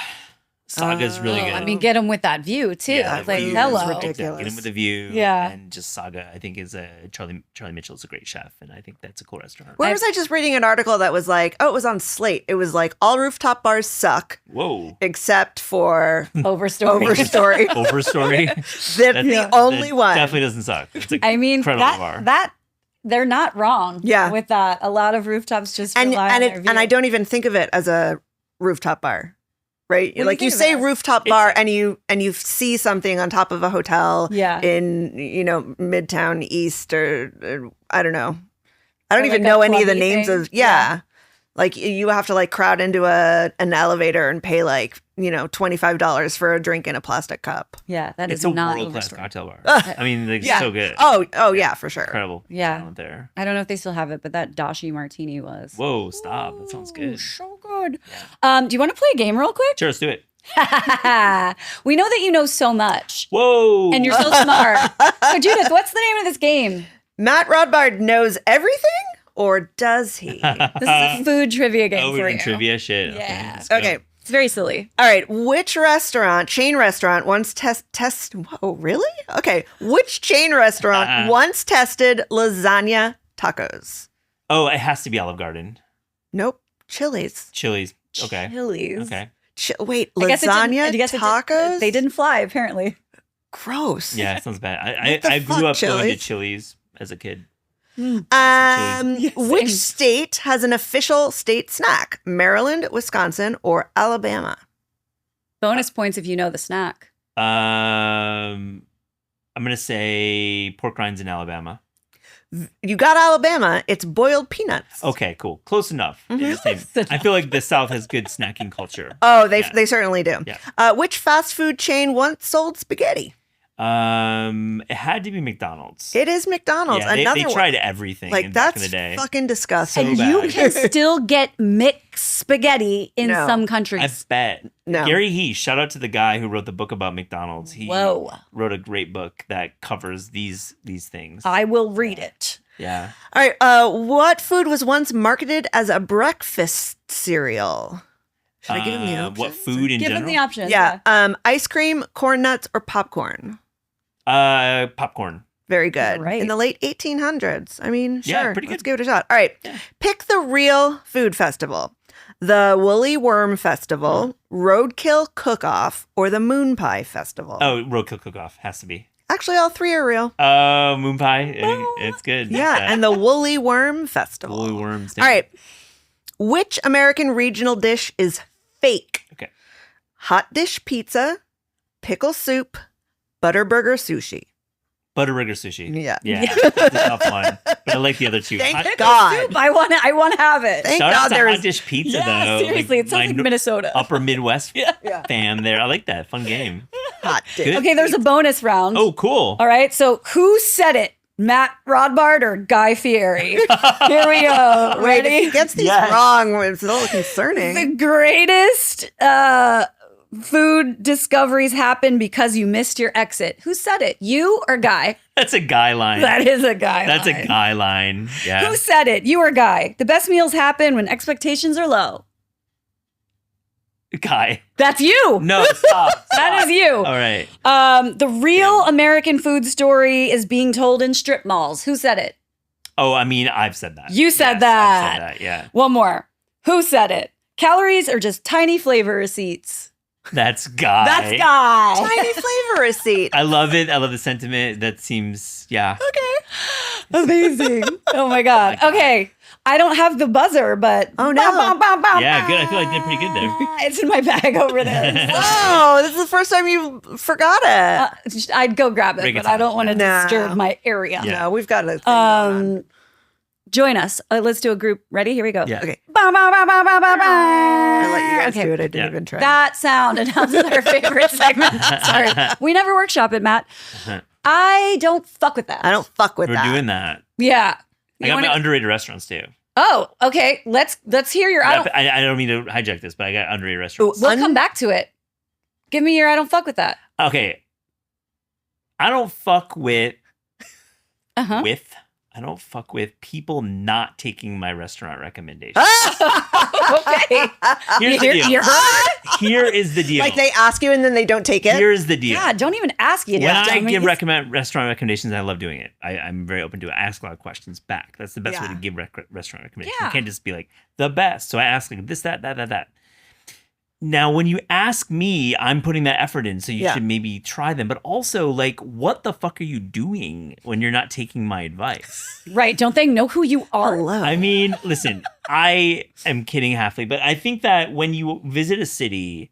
Saga's really good. I mean, get them with that view too. Yeah, like view hello. is ridiculous. Get him with a view. Yeah. And just Saga, I think is Charlie Mitchell's a great chef, and I think that's a cool restaurant. Where was I just reading an article that was like, it was on Slate. It was like all rooftop bars suck. Whoa. Except for Overstory. Overstory. That's the only one. Definitely doesn't suck. It's an incredible bar. That they're not wrong. Yeah. With that, a lot of rooftops just rely on their view. And I don't even think of it as a rooftop bar. Right, like you say rooftop bar, and you see something on top of a hotel, in Midtown East, or I don't know. I don't Or even like a know any of the clubby names thing? of, yeah. Like you have to like crowd into an elevator and pay like, $25 for a drink in a plastic cup. Yeah, that is It's a not world-class overstored. cocktail bar. I mean, like, Yeah. so good. Oh yeah, for sure. Incredible Yeah. talent there. I don't know if they still have it, but that dashi martini was. Whoa, stop. That sounds good. So good. Do you want to play a game real quick? Sure, let's do it. We know that you know so much. Whoa. And you're so smart. So Judith, what's the name of this game? Matt Rodbard knows everything, or does he? This is a food trivia game for we're you. in trivia shit. Okay, Yeah. let's go. Okay. It's very silly. All right. Which chain restaurant once whoa, really? Okay. Which chain restaurant once tested lasagna tacos? Oh, it has to be Olive Garden. Nope. Chili's. Chili's. Okay. Chili's. Okay. Wait, I guess lasagna tacos? They didn't fly, apparently. Gross. Yeah, it sounds bad. What the I grew fuck, up going to Chili's? Chili's as a kid. Yes, Which same. state has an official state snack? Maryland, Wisconsin, or Alabama? Bonus points if you know the snack. I'm gonna say pork rinds in Alabama. You got Alabama. It's boiled peanuts. Okay, cool. Close enough. Mm-hmm. It's the same. I feel like the South has good snacking culture. Oh, they Yeah. certainly do. Yeah. Which fast food chain once sold spaghetti? It had to be McDonald's. It is McDonald's. Yeah, they Another one. tried everything Like back in that's the day. fucking disgusting. And So you bad. can still get mixed spaghetti in No. some I countries. bet. No. Gary Heath, shout out to the guy who wrote the book about McDonald's. He Whoa. wrote a great book that covers these things. I will read it. Yeah. All right. What food was once marketed as a breakfast cereal? Should I give him the options? What food in Give general? them the options. Yeah. Ice cream, corn nuts, or popcorn. Popcorn. Very good. Right. In the late 1800s. I mean, Yeah, sure. pretty Let's good. give it a shot. All right. Yeah. Pick the real food festival. The Woolly Worm Festival, Roadkill Cook-Off, or the Moon Pie Festival. Oh, roadkill cook-off has to be. Actually, all three are real. Moon pie. It's good. Yeah, and the Woolly Worm Festival. woolly worms. All right. Which American regional dish is fake? Okay. Hot dish pizza, pickle soup, butterburger sushi. Butterburger sushi. Yeah. Yeah. That's a tough one. But I like the other two. Thank Hot- God. I want to have it. Thank Shout God out to there hot is. dish pizza Yeah, though. seriously, it sounds like my Minnesota. Upper Midwest Yeah. fam there. I like that. Fun game. Hot dish. Good. Okay, there's a bonus round. Oh, cool. All right, so who said it? Matt Rodbard or Guy Fieri? Here we go. Wait, if Ready? he gets these Yes. wrong, it's a little concerning. The greatest food discoveries happen because you missed your exit. Who said it? You or Guy? That's a guy line. That is a Guy. That's line. a guy line. Yeah. Who said it? You or Guy? The best meals happen when expectations are low. Guy. That's you. No, stop. That is you. All right. The real American food story is being told in strip malls. Who said it? Oh, I mean, I've said that. You said Yes, that. I've said that. Yeah. One more. Who said it? Calories are just tiny flavor receipts. That's guy. That's Guy. Tiny flavor receipt. I love it. I love the sentiment. That seems, yeah. Amazing. Oh my God. Okay. I don't have the buzzer, but. Oh, no. Yeah, good. I feel like I did pretty good there. It's in my bag over there. Oh, this is the first time you forgot it. I'd go grab it, Break it but I don't want to No. disturb my area. Yeah. No, we've got a thing going on. Join us. Let's do a group. Ready? Here we go. Yeah. Okay. Ba, ba, ba, ba, ba, ba, ba. I let you guys Okay. do it. I didn't Yeah. even try. That sound announces our favorite segment. Sorry. We never workshop it, Matt. I don't fuck with that. I don't fuck with We're that. doing that. Yeah. I You got wanna- my underrated restaurants too. Oh, okay. Let's hear your. I don't mean to hijack this, but I got underrated restaurants. We'll come back to it. Give me your. I don't fuck with that. Okay. I don't fuck with Uh-huh. I don't fuck with people not taking my restaurant recommendations. Okay. Here's the deal. You heard? Here is the deal. Like they ask you and then they don't take it. Here's the deal. Yeah. Don't even ask you. When I dummies. give restaurant recommendations, I love doing it. I'm very open to it. I ask a lot of questions back. That's the best way Yeah. to give restaurant recommendations. Yeah. You can't just be like, the best. So I ask like this, that. Now, when you ask me, I'm putting that effort in, so you Yeah. should maybe try them. But also, like, what the fuck are you doing when you're not taking my advice? Right. Don't they know who you are? Hello. I mean, listen, I am kidding halfly, but I think that when you visit a city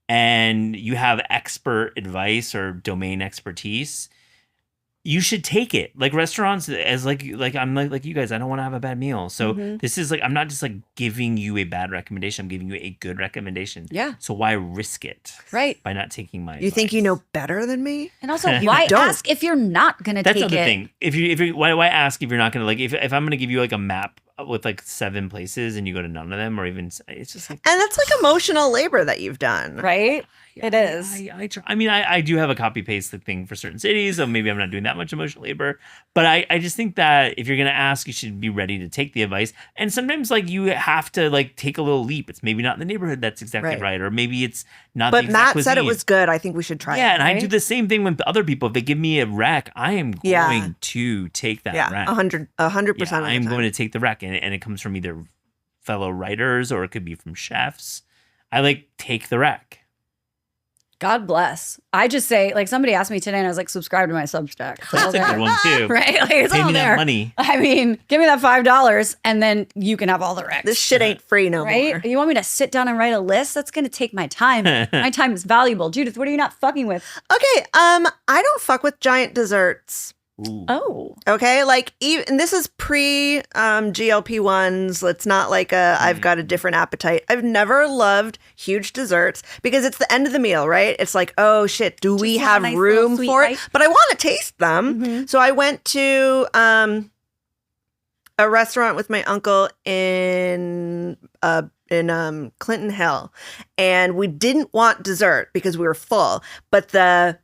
and you have expert advice or domain expertise, you should take it. Like restaurants, as like I'm like you guys, I don't want to have a bad meal. So this is like, I'm not just like giving you a bad recommendation. I'm giving you a good recommendation. Yeah. So why risk it? Right. By not taking my You advice? think you know better than me? And also, why ask if you're not going to take it? That's another thing. If you why ask if you're not going to, like, if I'm going to give you like a map with like 7 places and you go to none of them, or even, it's just like, and that's like emotional labor that you've done, right? It is. I try. I mean, I do have a copy paste thing for certain cities, so maybe I'm not doing that much emotional labor. But I just think that if you're gonna ask, you should be ready to take the advice. And sometimes like you have to like take a little leap. It's maybe not in the neighborhood that's exactly right, or maybe it's not. But the exact Matt cuisine. said it was good. I think we should try it. Yeah, and right? I do the same thing with other people. If they give me a rec, I am going to take that rec. 100%. I am going to take the rec, and it comes from either fellow writers or it could be from chefs. I like take the rec. God bless. I just say, like, somebody asked me today, and I was like, subscribe to my Substack. That's a good one too. Right? Like, it's Pay all me there. that money. I mean, give me that $5, and then you can have all the recs. This shit ain't free no right? more. You want me to sit down and write a list? That's going to take my time. My time is valuable. Judith, what are you not fucking with? Okay, I don't fuck with giant desserts. Ooh. Oh. Okay, like even this is pre GLP-1s. It's not like I've got a different appetite. I've never loved huge desserts because it's the end of the meal, right? It's like, oh shit, do we want a have nice room little sweet for it? bite. But I want to taste them. So I went to a restaurant with my uncle in Clinton Hill, and we didn't want dessert because we were full. But the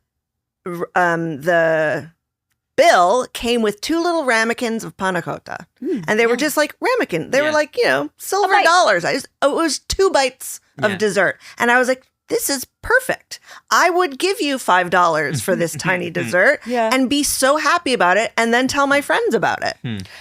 bill came with 2 little ramekins of panna cotta, and they were just like ramekin. They were like, silver dollars. It was 2 bites of dessert, and I was like, this is perfect. I would give you $5 for this tiny dessert and be so happy about it, and then tell my friends about it.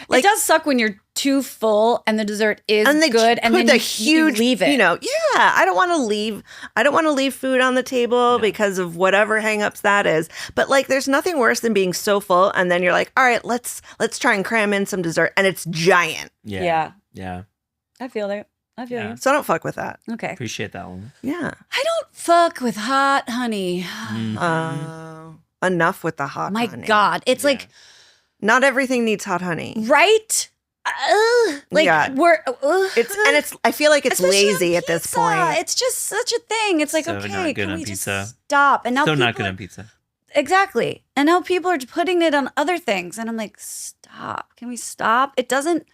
Like, it does suck when you're too full and the dessert is good, and then you leave it. I don't want to leave. I don't want to leave food on the table because of whatever hangups that is. But like, there's nothing worse than being so full, and then you're like, all right, let's try and cram in some dessert, and it's giant. Yeah. I feel it. I feel you. So I don't fuck with that. Okay. Appreciate that one. Yeah. I don't fuck with hot honey. Enough with the hot My honey. God. It's like, not everything needs hot honey. right? It's I feel like it's lazy at this point. It's just such a thing. It's like, So okay, not good can on we pizza. just stop? And now So people not good on pizza. Exactly. And now people are putting it on other things. And I'm like, stop. Can we stop? It doesn't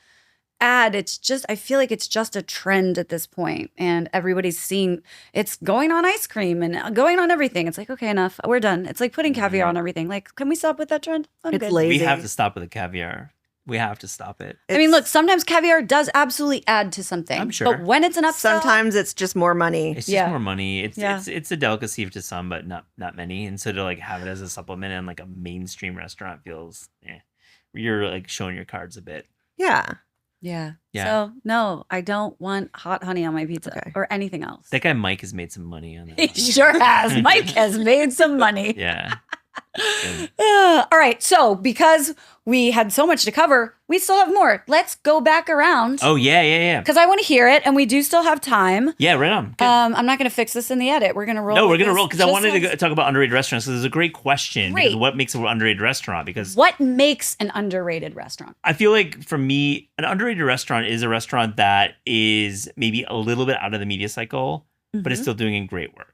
add. It's just, I feel like it's just a trend at this point. And everybody's seeing it's going on ice cream and going on everything. It's like, okay, enough. We're done. It's like putting caviar on everything. Like, can we stop with that trend? It's good. lazy. We have to stop with the caviar. We have to stop it. I mean, look, sometimes caviar does absolutely add to something. I'm sure. But when it's an upsell, Sometimes it's just more money. It's just more money. It's Yeah. it's a delicacy to some, but not many. And so to like have it as a supplement in like a mainstream restaurant feels, you're like showing your cards a bit. Yeah. Yeah. Yeah. So, no, I don't want hot honey on my pizza or anything else. That guy Mike has made some money on that. He sure has. Mike has made some money. Yeah. All right. So, because we had so much to cover, we still have more. Let's go back around. Oh, yeah. Because I want to hear it, and we do still have time. Yeah, right on. Good. I'm not going to fix this in the edit. We're going to roll. No, we're with going to this roll because I just wanted to as- talk about underrated restaurants. So there's a great question. Great. Because what makes an underrated restaurant? Because What makes an underrated restaurant? I feel like for me, an underrated restaurant is a restaurant that is maybe a little bit out of the media cycle, but is still doing great work.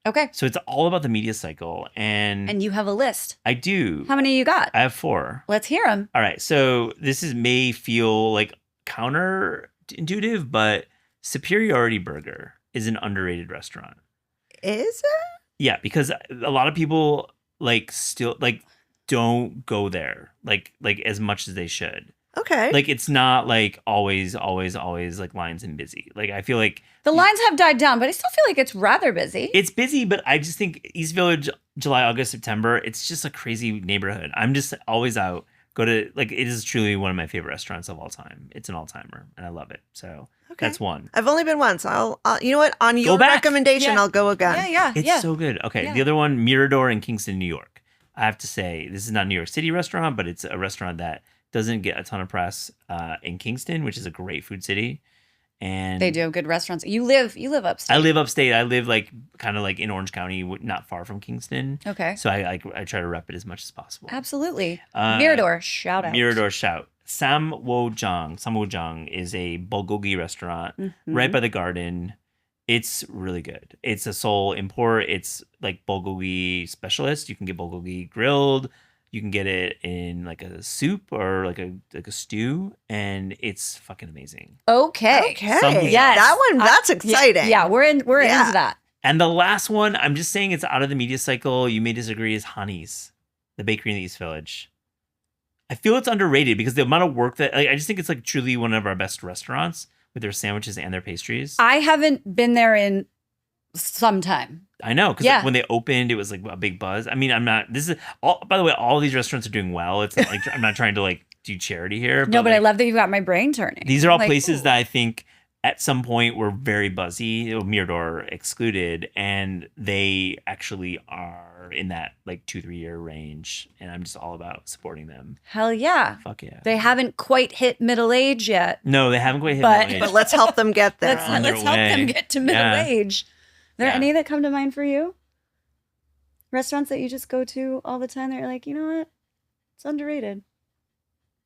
Okay. So it's all about the media cycle. And And you have a list. I do. How many you got? I have 4. Let's hear them. All right. So this may feel like counterintuitive, but Superiority Burger is an underrated restaurant. Is it? Yeah, because a lot of people like still like don't go there like as much as they should. Okay. Like it's not like always like lines and busy. Like I feel like The lines have died down, but I still feel like it's rather busy. it's busy, but I just think East Village, July, August, September, it's just a crazy neighborhood. I'm just always out. Go to like it is truly one of my favorite restaurants of all time. It's an all timer, and I love it. So that's one. I've only been once. I'll you know what? On your back. recommendation, Yeah. I'll go again. Yeah. It's so good. Okay, Yeah. the other one, Mirador in Kingston, New York. I have to say, this is not a New York City restaurant, but it's a restaurant that doesn't get a ton of press in Kingston, which is a great food city. And they do have good restaurants. You live upstate. I live upstate. I live like kind of like in Orange County, not far from Kingston. Okay. So I try to rep it as much as possible. Absolutely. Mirador, shout out. Mirador, shout. Samwojang is a bulgogi restaurant right by the garden. It's really good. It's a Seoul import. It's like bulgogi specialist. You can get bulgogi grilled. You can get it in like a soup or like a stew, and it's fucking amazing. Okay. Yes. That one, that's exciting. Yeah, we're into that. And the last one, I'm just saying it's out of the media cycle. You may disagree, is Hani's, the bakery in the East Village. I feel it's underrated because the amount of work that I just think it's like truly one of our best restaurants with their sandwiches and their pastries. I haven't been there in some time. I know, because like when they opened, it was like a big buzz. I mean, this is all, by the way, all these restaurants are doing well. It's not like I'm not trying to like do charity here. No, but like, I love that you've got my brain turning. These are all places that I think at some point were very buzzy, Mirador excluded, and they actually are in that like 2-3 year range. And I'm just all about supporting them. Hell yeah. Fuck yeah. They haven't quite hit middle age yet. No, they haven't quite hit middle age. But let's help them get there. Let's help them get to middle age. Are there any that come to mind for you? Restaurants that you just go to all the time that you're like, you know what? It's underrated.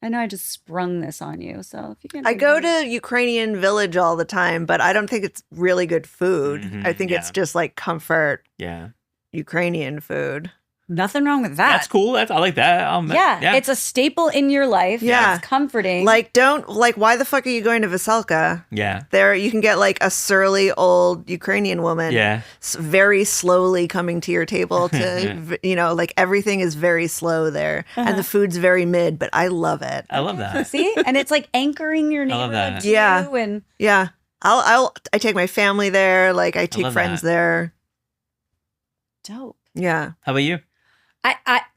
I know I just sprung this on you, so if you can. I go to Ukrainian Village all the time, but I don't think it's really good food. I think it's just like comfort. Yeah. Ukrainian food. Nothing wrong with that. That's cool. I like that. It's a staple in your life. Yeah. It's comforting. Like, why the fuck are you going to Veselka? Yeah. There, you can get like a surly old Ukrainian woman. Yeah. Very slowly coming to your table to, like everything is very slow there. And the food's very mid, but I love it. I love that. See? And it's like anchoring your neighborhood to you. And yeah. I take my family there. Like I take friends there. Dope. Yeah. How about you?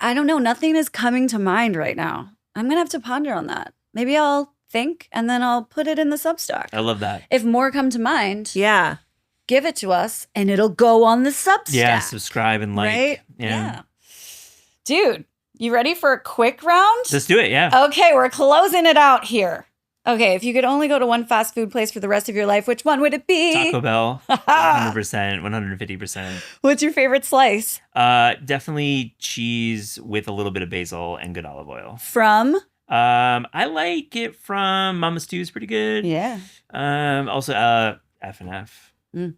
I don't know. Nothing is coming to mind right now. I'm going to have to ponder on that. Maybe I'll think and then I'll put it in the Substack. I love that. If more come to mind, give it to us and it'll go on the Substack. Yeah, subscribe and like. Right? Yeah. Dude, you ready for a quick round? Let's do it, yeah. Okay, we're closing it out here. Okay, if you could only go to one fast food place for the rest of your life, which one would it be? Taco Bell, 100%, 150%. What's your favorite slice? Definitely cheese with a little bit of basil and good olive oil. From? I like it from Mama Stew's pretty good. Yeah. Also, F&F.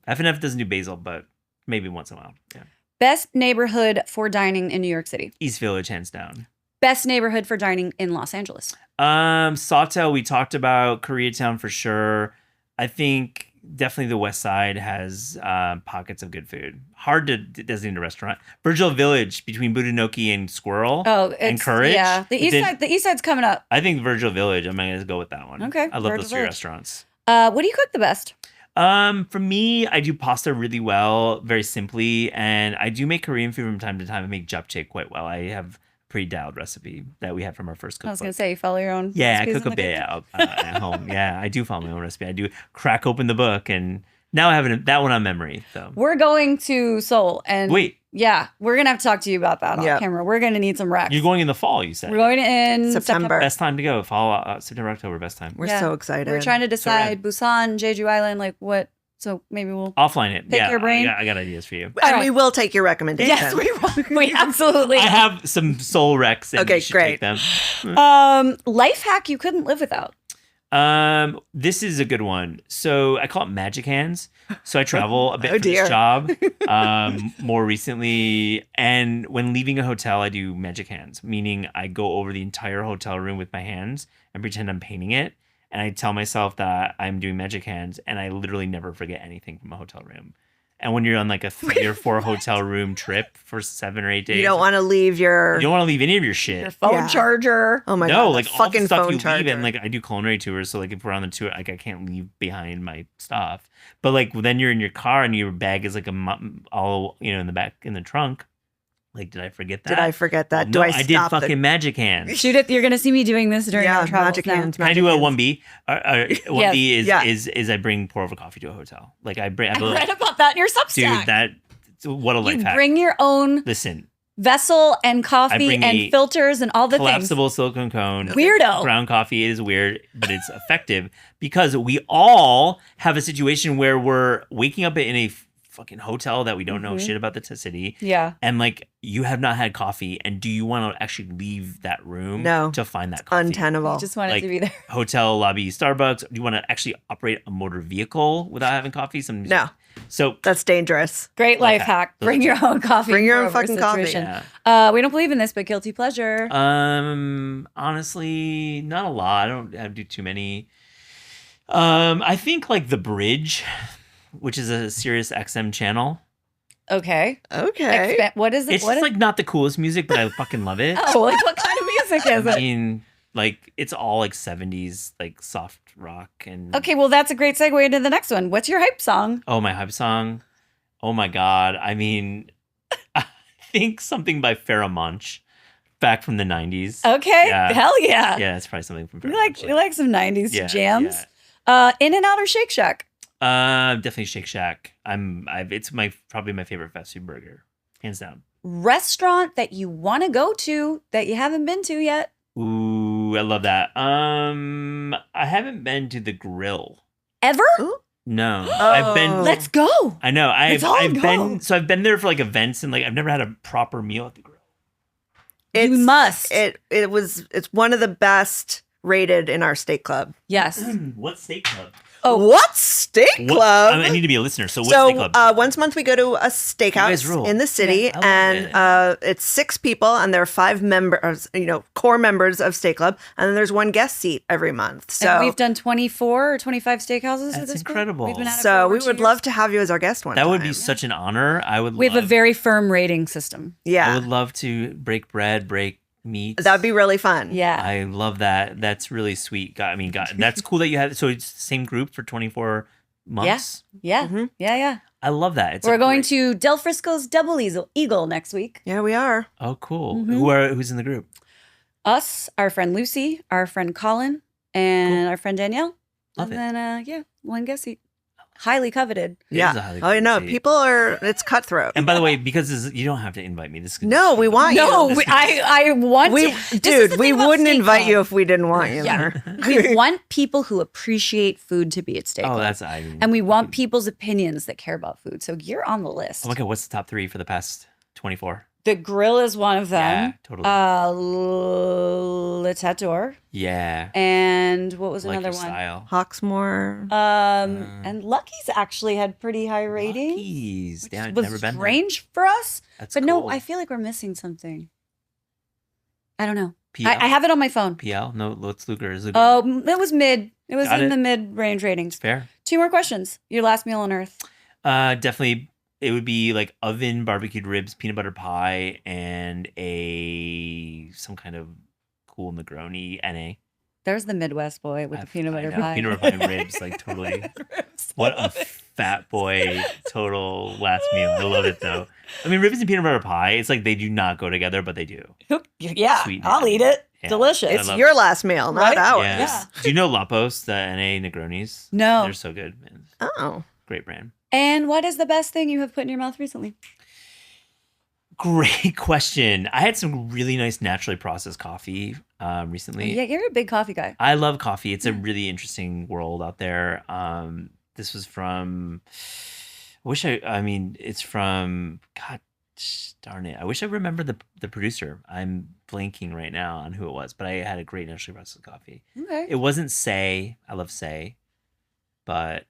F&F doesn't do basil, but maybe once in a while. Yeah. Best neighborhood for dining in New York City? East Village, hands down. Best neighborhood for dining in Los Angeles? Sawtell, we talked about. Koreatown for sure. I think definitely the West Side has pockets of good food. Hard to designate a restaurant. Virgil Village between Budinoki and Squirrel. And Courage. Yeah, the East Side's coming up. I think Virgil Village. I'm gonna go with that one. Okay, I love those three restaurants. What do you cook the best? For me, I do pasta really well, very simply, and I do make Korean food from time to time. I make japchae quite well. I have pretty dialed recipe that we had from our first cookbook. I was going to say, you follow your own Yeah, I cook a bit at home. Yeah, I do follow my own recipe. I do crack open the book, and now I have that one on memory. So we're going to Seoul. And wait. Yeah, we're going to have to talk to you about that on camera. We're going to need some recs. You're going in the fall, you said. We're going in September. Best time to go. Fall, September, October, best time. We're so excited. We're trying to decide Busan, Jeju Island, like what. So maybe we'll offline it. Pick your brain. I got ideas for you. And we will take your recommendation. Yes, we will. We absolutely. I have some soul recs. And okay, you should great. Take them. Life hack you couldn't live without. This is a good one. So I call it magic hands. So I travel a bit for dear. this job. More recently, and when leaving a hotel, I do magic hands, meaning I go over the entire hotel room with my hands and pretend I'm painting it. And I tell myself that I'm doing magic hands, and I literally never forget anything from a hotel room. And when you're on like a 3 or 4 hotel room trip for 7 or 8 days, you don't want to leave you don't want to leave any of your shit. Your phone charger. Oh my god! No, like all fucking the stuff phone you charger. leave, and like I do culinary tours, so like if we're on the tour, like I can't leave behind my stuff. But like then you're in your car and your bag is like all in the back in the trunk. Like, did I forget that? Did I forget that? No, I did fucking magic hands. Shoot it! You're gonna see me doing this during our travels. Magic hands. Can I do a 1B? 1B Yes. is I bring pour over coffee to a hotel. Like I read about that in your Substack. Dude, what a life hack. Bring your own. Listen, vessel and coffee and filters and all the things. Collapsible silicone cone. Weirdo. Ground coffee. It is weird, but it's effective because we all have a situation where we're waking up in a fucking hotel that we don't know shit about the city. Yeah. And like you have not had coffee, and do you want to actually leave that room to find that coffee? Untenable. You just want it to be there. Hotel lobby, Starbucks. Do you want to actually operate a motor vehicle without having coffee? No. So that's dangerous. Great life hack. Bring your own coffee. Bring your own fucking coffee. Yeah. We don't believe in this, but guilty pleasure. Honestly, not a lot. I don't do too many. I think like The Bridge, which is a Sirius XM channel. Okay. What is it? It's just like not the coolest music, but I fucking love it. Oh, like what kind of music is it? I mean, like it's all like 70s, like soft rock and. Okay, well that's a great segue into the next one. What's your hype song? Oh, my hype song. Oh my God. I mean, I think something by Pharoah Monch, back from the 90s. Okay. Yeah. Hell yeah. Yeah, it's probably something from Pharoah Monch. We like some 90s jams. Yeah. In-N-Out or Shake Shack? Definitely Shake Shack. It's probably my favorite fast food burger, hands down. Restaurant that you want to go to that you haven't been to yet? Ooh, I love that. I haven't been to the Grill. Ever? Ooh. No, I've been. Let's go. I know. I've been there for like events, and like I've never had a proper meal at the Grill. You must. It's one of the best rated in our steak club. Yes. What steak club? Oh, what steak club? I need to be a listener. So what steak club? Once a month we go to a steakhouse in the city, it's 6 people, and there are 5 members, core members of steak club, and then there's 1 guest seat every month. So and we've done 24 or 25 steakhouses. That's incredible. We've been at it so for we would love to have you as our guest one. That would be such an honor. We have a very firm rating system. Yeah, I would love to break bread, break meat. That'd be really fun. Yeah, I love that. That's really sweet. That's cool that you have. So it's the same group for 24 months. Yeah, yeah. I love that. We're going to Del Frisco's Double Eagle next week. Yeah, we are. Oh, cool. Who's in the group? Us, our friend Lucy, our friend Colin, and our friend Danielle. Love it. And then 1 guest seat. Highly coveted. Yeah. Oh, no. People are, it's cutthroat. And by the way, because you don't have to invite me. No, we want you. No, I want to. Dude, we wouldn't invite you if we didn't want you there. We want people who appreciate food to be at steak. Oh, that's and we want people's opinions that care about food. So you're on the list. Oh my God, what's the top 3 for the past 24? The Grill is one of them. Yeah, totally. Le Tator. Yeah. And what was another one? Style. Hawksmoor. And Lucky's actually had pretty high ratings. Lucky's. Yeah, was never been strange for us. That's but cool. no, I feel like we're missing something. I don't know. PL? I have it on my phone. PL? No, Lutz Luger. Oh, it was mid. It was in the mid-range ratings. Fair. 2 more questions. Your last meal on earth. Definitely. It would be like oven barbecued ribs, peanut butter pie, and some kind of cool Negroni NA. There's the Midwest boy with the peanut butter pie. Peanut butter pie and ribs, like totally. What a fat boy total last meal. I love it though. I mean, ribs and peanut butter pie, it's like they do not go together, but they do. Yeah, I'll eat it. Yeah. Delicious. It's your last meal, not ours. Yeah. Do you know Lapos, the NA Negronis? No. They're so good, man. Oh. Great brand. And what is the best thing you have put in your mouth recently? Great question. I had some really nice naturally processed coffee recently. Yeah, you're a big coffee guy. I love coffee. It's a really interesting world out there. This was from, it's from, God darn it. I wish I remember the producer. I'm blanking right now on who it was, but I had a great naturally processed coffee. Okay. It wasn't Say. I love Say, but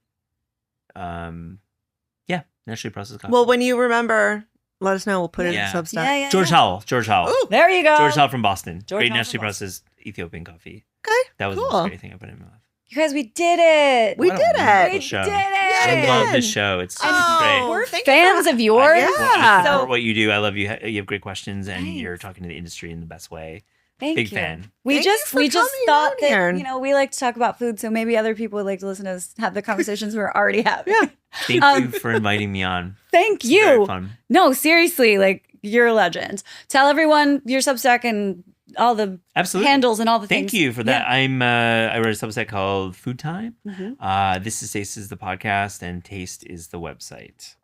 naturally processed coffee. Well, when you remember, let us know. We'll put it in Substack. Yeah. George Howell. Ooh, there you go. George Howell from Boston. Great Howell naturally processed Ethiopian coffee. Okay. That was the most great thing I put in my mouth. You guys, we did it. We did it. We did it. I love the show. It's great. We're fans of yours. I support what you do. I love you. You have great questions, and you're talking to the industry in the best way. Thank Big you. fan. We just thought that we like to talk about food, so maybe other people would like to listen to us have the conversations we're already having. Yeah. Thank you for inviting me on. Thank you. Very fun. No, seriously, like you're a legend. Tell everyone your Substack and all the handles and all the things. Thank you for that. Yeah. I wrote a Substack called Food Time. Mm-hmm. This is Taste is the podcast, and Taste is the website.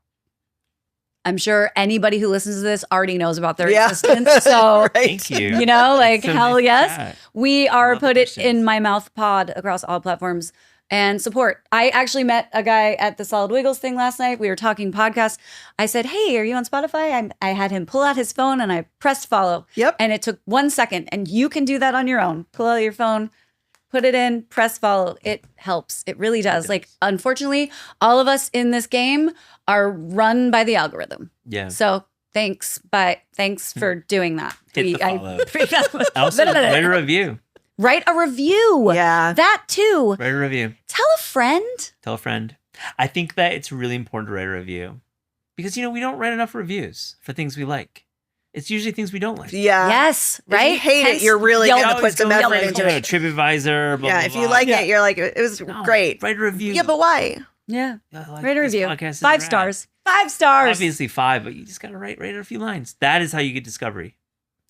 I'm sure anybody who listens to this already knows about their existence. So Thank you. You know, like so hell nice yes. chat. We are Put It questions. in My Mouth pod across all platforms and support. I actually met a guy at the Solid Wiggles thing last night. We were talking podcasts. I said, hey, are you on Spotify? I had him pull out his phone and I pressed follow. Yep. And it took 1 second. And you can do that on your own. Pull out your phone, put it in, press follow. It helps. It really does. Like, unfortunately, all of us in this game are run by the algorithm. Yeah. So thanks for doing that. Hit the follow. Also, write a review. Write a review. Yeah. That too. Write a review. Tell a friend. Tell a friend. I think that it's really important to write a review because, we don't write enough reviews for things we like. It's usually things we don't like. Yeah. Yes. If right. you hate Hence, it, you're really Yelp. going to put some effort into it. TripAdvisor. Blah, Yeah. blah, If you blah. like it, you're like, it was great. Write a review. Yeah, but why? Yeah. Like Write a this review. podcast is 5 rad. stars. 5 stars. Obviously 5, but you just gotta write a few lines. That is how you get discovery.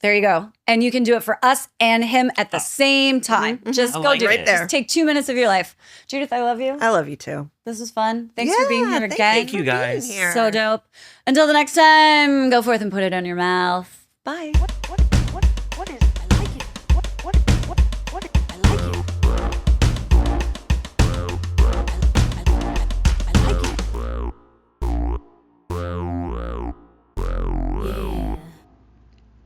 There you go. And you can do it for us and him at the same time. Just I go like do it. it. Just take 2 minutes of your life. Judith, I love you. I love you too. This was fun. Thanks for being here again. Thank you, guys. being here. So dope. Until the next time, go forth and put it in your mouth. Bye. What is I like it? What I like it. I like it.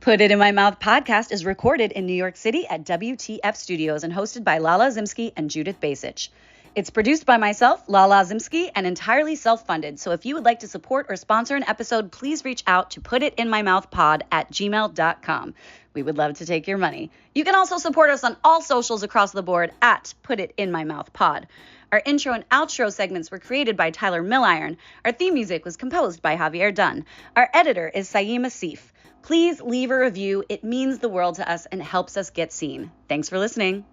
Put It in My Mouth podcast is recorded in New York City at WTF Studios and hosted by Lala Judith and Judith Basich. It's produced by myself, Lala Judith, and entirely self-funded. So if you would like to support or sponsor an episode, please reach out to putitinmymouthpod@gmail.com. We would love to take your money. You can also support us on all socials across the board at Put It in My Mouth Pod. Our intro and outro segments were created by Tyler Milliron. Our theme music was composed by Javier Dunn. Our editor is Saeem Asif. Please leave a review. It means the world to us and helps us get seen. Thanks for listening.